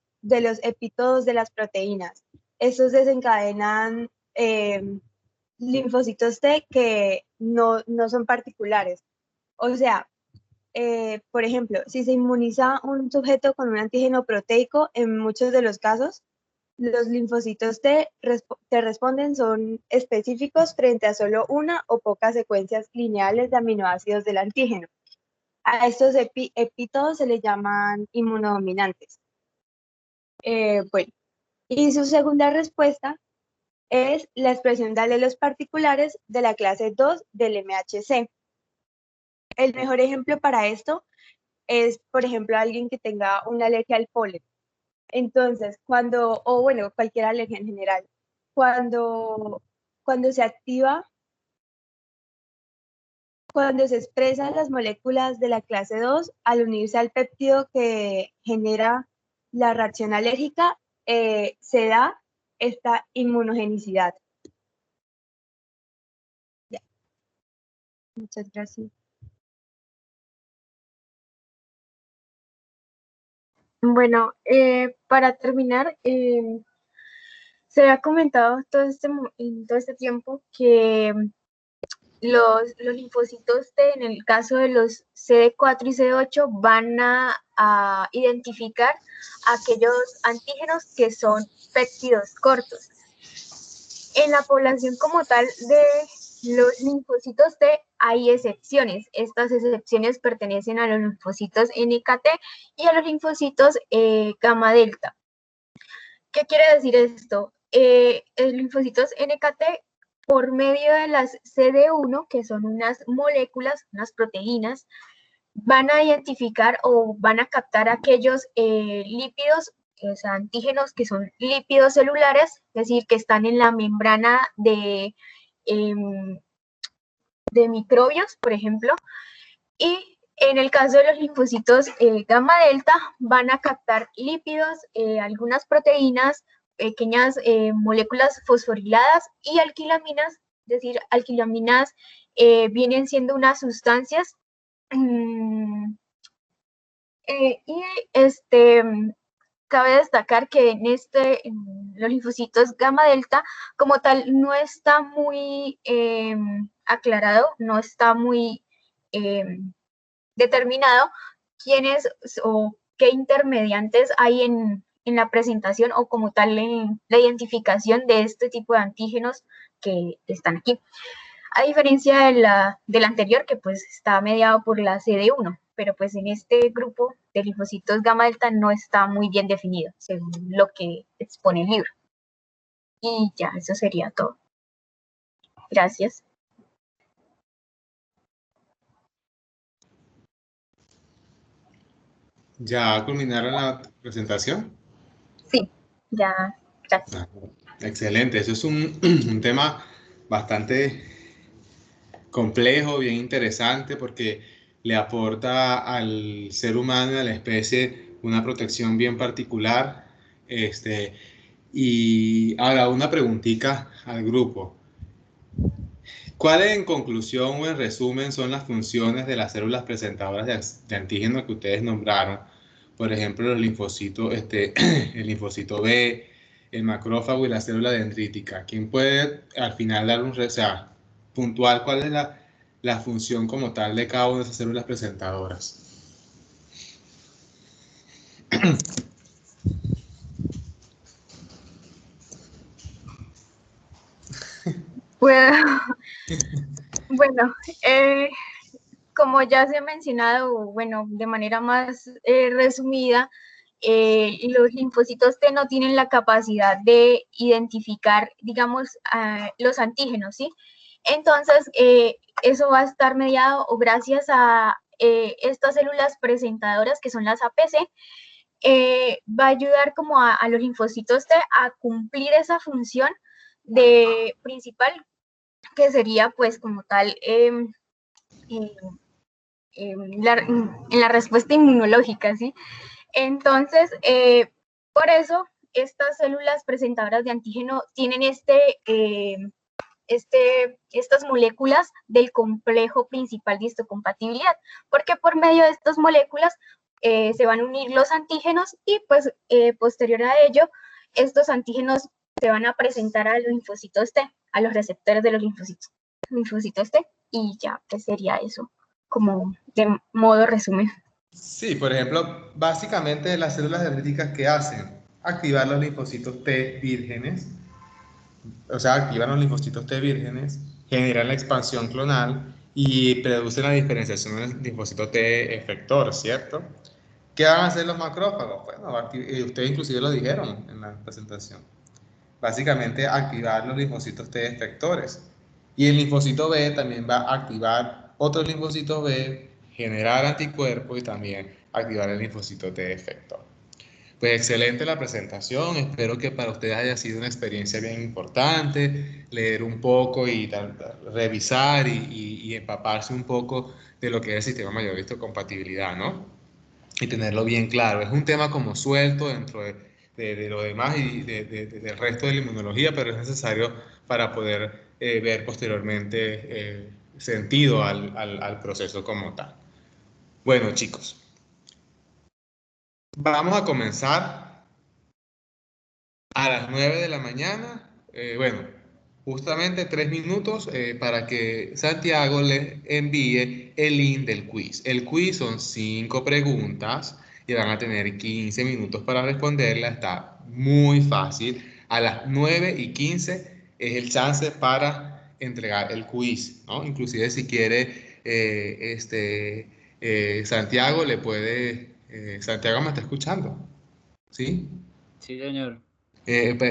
epítopos de las proteínas. Estos desencadenan linfocitos T que no son particulares. O sea, por ejemplo, si se inmuniza un sujeto con un antígeno proteico, en muchos de los casos, los linfocitos T responden son específicos frente a solo una o pocas secuencias lineales de aminoácidos del antígeno. A estos epítopos se les llaman inmunodominantes. Bueno, y su segunda respuesta es la expresión de alelos particulares de la clase 2 del MHC. El mejor ejemplo para esto es, por ejemplo, alguien que tenga una alergia al polen. Entonces, cualquier alergia en general, cuando se activa, cuando se expresan las moléculas de la clase 2, al unirse al péptido que genera la reacción alérgica, se da esta inmunogenicidad. Ya. Muchas gracias. Bueno, para terminar, se ha comentado en todo este tiempo que los linfocitos T, en el caso de los CD4 y CD8, van a identificar aquellos antígenos que son péptidos cortos. En la población como tal de los linfocitos T hay excepciones. Estas excepciones pertenecen a los linfocitos NKT y a los linfocitos gamma delta. ¿Qué quiere decir esto? los linfocitos NKT, por medio de las CD1, que son unas moléculas, unas proteínas, van a identificar o van a captar aquellos lípidos, o sea, antígenos que son lípidos celulares, es decir, que están en la membrana de microbios, por ejemplo, y en el caso de los linfocitos gamma delta van a captar lípidos, algunas proteínas, pequeñas moléculas fosforiladas y alquilaminas, es decir, alquilaminas vienen siendo unas sustancias cabe destacar que en los linfocitos gamma delta como tal no está muy aclarado, no está muy determinado quiénes o qué intermediantes hay en la presentación o como tal en la identificación de este tipo de antígenos que están aquí. A diferencia de la anterior, que pues está mediado por la CD1, pero pues en este grupo de linfocitos gamma delta no está muy bien definido, según lo que expone el libro. Y ya, eso sería todo. Gracias. ¿Ya culminaron la presentación? Sí, ya, gracias. Excelente, eso es un tema bastante complejo, bien interesante, porque le aporta al ser humano y a la especie una protección bien particular. Y ahora una preguntita al grupo. ¿Cuáles en conclusión o en resumen son las funciones de las células presentadoras de antígenos que ustedes nombraron? Por ejemplo, los linfocitos, el linfocito B, el macrófago y la célula dendrítica. ¿Quién puede al final dar puntual cuál es la función como tal de cada una de esas células presentadoras? Bueno, como ya se ha mencionado, bueno, de manera más resumida, los linfocitos T no tienen la capacidad de identificar, digamos, los antígenos, ¿sí? Entonces, eso va a estar mediado o gracias a estas células presentadoras que son las APC, va a ayudar como a los linfocitos T a cumplir esa función principal, que sería pues como tal en la respuesta inmunológica, ¿sí? Entonces, por eso estas células presentadoras de antígeno tienen estas moléculas del complejo principal de histocompatibilidad, porque por medio de estas moléculas se van a unir los antígenos y pues posterior a ello, estos antígenos se van a presentar a los linfocitos T, a los receptores de los linfocitos T, y ya, pues sería eso, como de modo resumen. Sí, por ejemplo, básicamente las células dendríticas, ¿qué hacen? Activar los linfocitos T vírgenes, o sea, activan los linfocitos T vírgenes, generan la expansión clonal y producen la diferenciación del linfocito T efector, ¿cierto? ¿Qué van a hacer los macrófagos? Bueno, ustedes inclusive lo dijeron en la presentación. Básicamente activar los linfocitos T efectores. Y el linfocito B también va a activar otros linfocitos B, generar anticuerpos y también activar el linfocito T efector. Pues excelente la presentación, espero que para ustedes haya sido una experiencia bien importante, leer un poco y revisar y empaparse un poco de lo que es el sistema mayor de histocompatibilidad, ¿no? Y tenerlo bien claro. Es un tema como suelto dentro de lo demás y del resto de la inmunología, pero es necesario para poder ver posteriormente sentido al proceso como tal. Bueno, chicos. Vamos a comenzar a las 9 de la mañana. Bueno, justamente 3 minutos para que Santiago les envíe el link del quiz. El quiz son 5 preguntas y van a tener 15 minutos para responderla. Está muy fácil. A las 9:15 es el chance para entregar el quiz, ¿no? Inclusive si quiere Santiago le puede... Santiago me está escuchando, ¿sí? Sí, señor.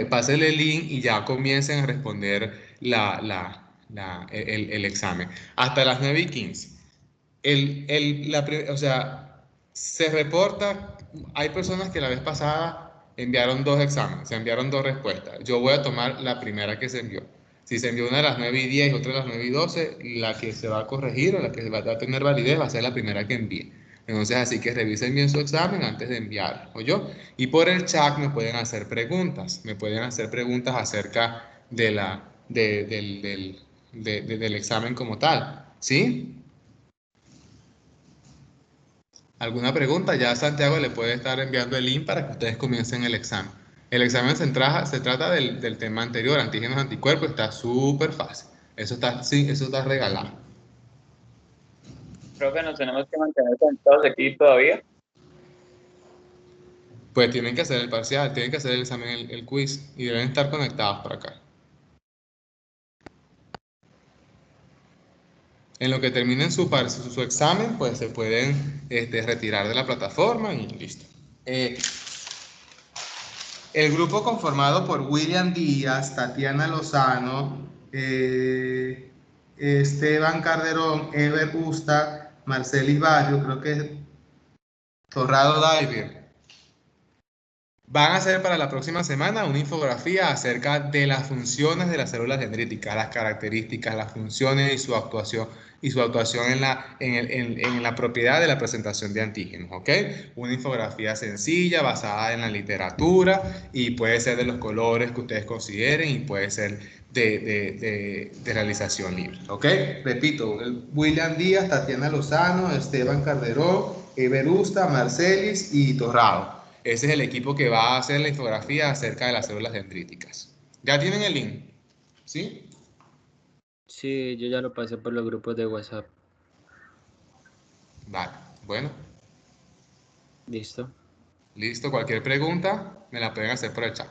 Pásenle el link y ya comiencen a responder el examen. Hasta las 9:15. O sea, se reporta, hay personas que la vez pasada enviaron 2 exámenes, se enviaron 2 respuestas. Yo voy a tomar la primera que se envió. Si se envió una a las 9:10 y otra a las 9:12, la que se va a corregir o la que va a tener validez va a ser la primera que envíe. Entonces, así que revisen bien su examen antes de enviar, ¿oyó? Y por el chat me pueden hacer preguntas, acerca del examen como tal, ¿sí? ¿Alguna pregunta? Ya Santiago le puede estar enviando el link para que ustedes comiencen el examen. El examen se trata del tema anterior, antígenos anticuerpos, está súper fácil. Eso está, sí, eso está regalado. Profe, nos tenemos que mantener conectados aquí todavía. Pues tienen que hacer el parcial, tienen que hacer el examen, el quiz, y deben estar conectados por acá. En lo que terminen su examen, pues se pueden retirar de la plataforma y listo. El grupo conformado por William Díaz, Tatiana Lozano, Esteban Calderón, Ever Usta, Marcelis Barrio, creo que es Torrado Diver, van a hacer para la próxima semana una infografía acerca de las funciones de las células dendríticas, las características, las funciones y su actuación en la propiedad de la presentación de antígenos, ¿ok? Una infografía sencilla, basada en la literatura y puede ser de los colores que ustedes consideren y puede ser de realización libre, ¿ok? Repito, William Díaz, Tatiana Lozano, Esteban Calderón, Everusta, Marcelis y Torrado. Ese es el equipo que va a hacer la infografía acerca de las células dendríticas. ¿Ya tienen el link? ¿Sí? Sí, yo ya lo pasé por los grupos de WhatsApp. Vale, bueno. Listo. Listo, cualquier pregunta me la pueden hacer por el chat.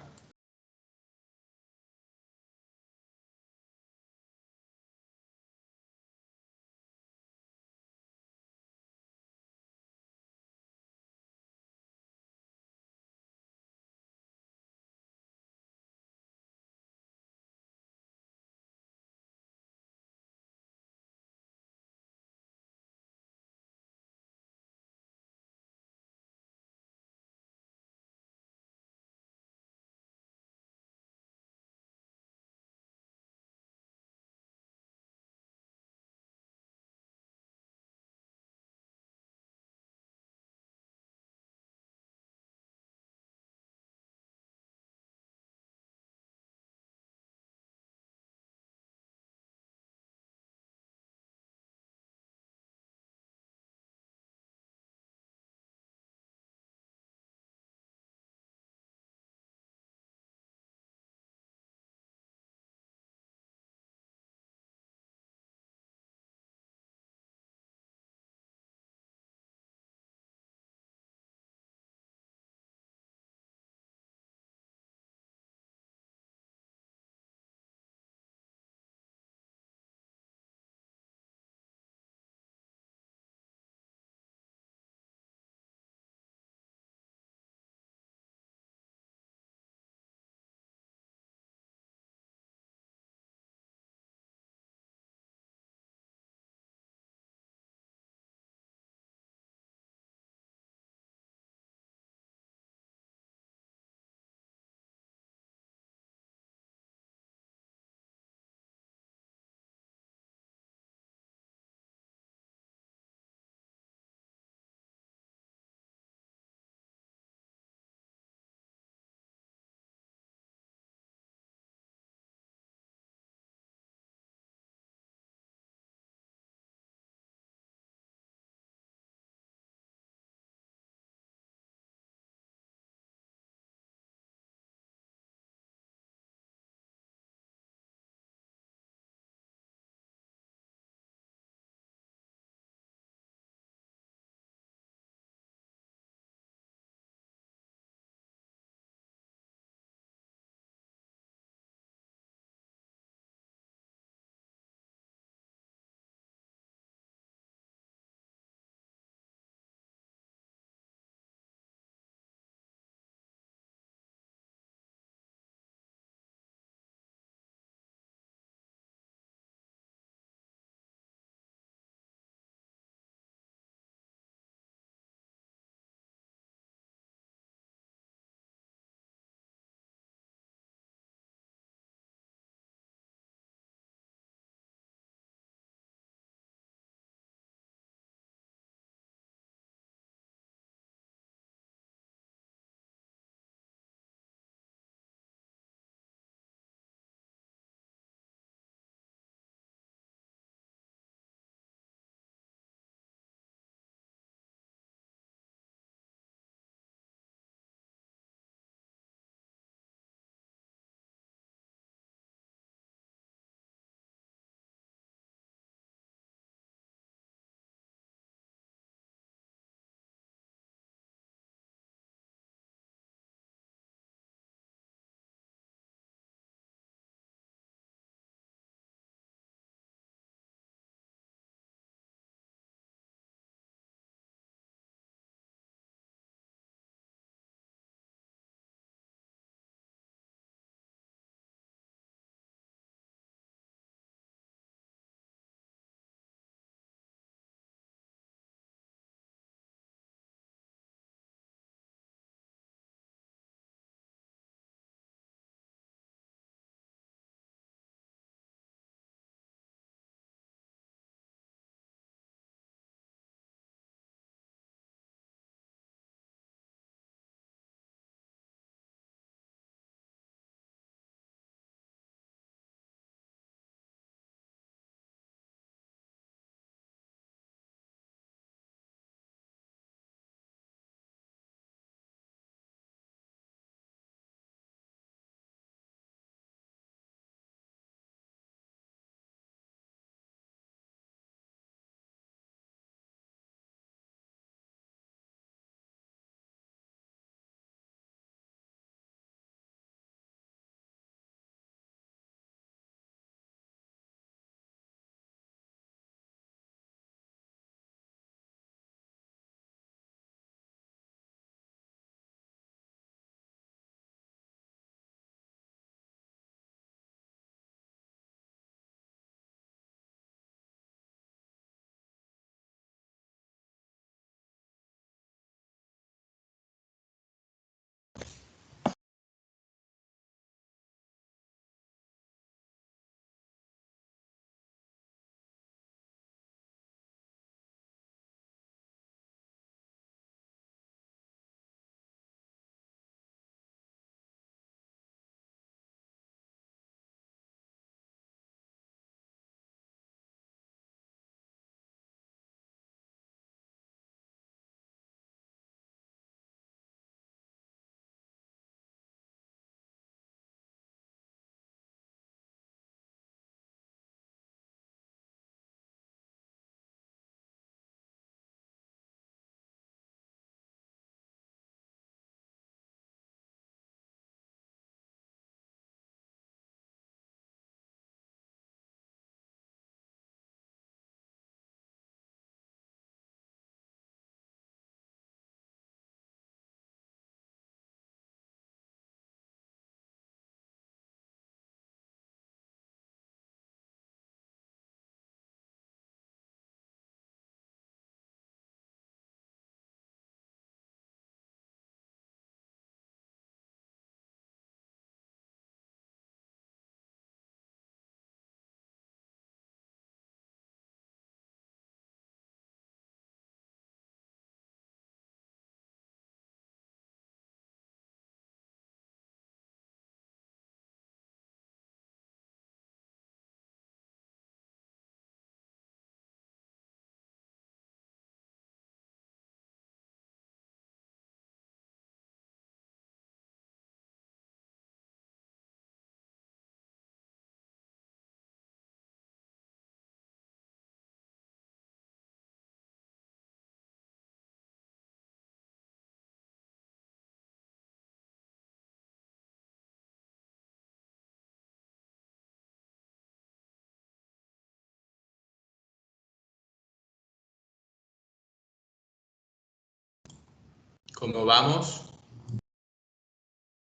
¿Cómo vamos?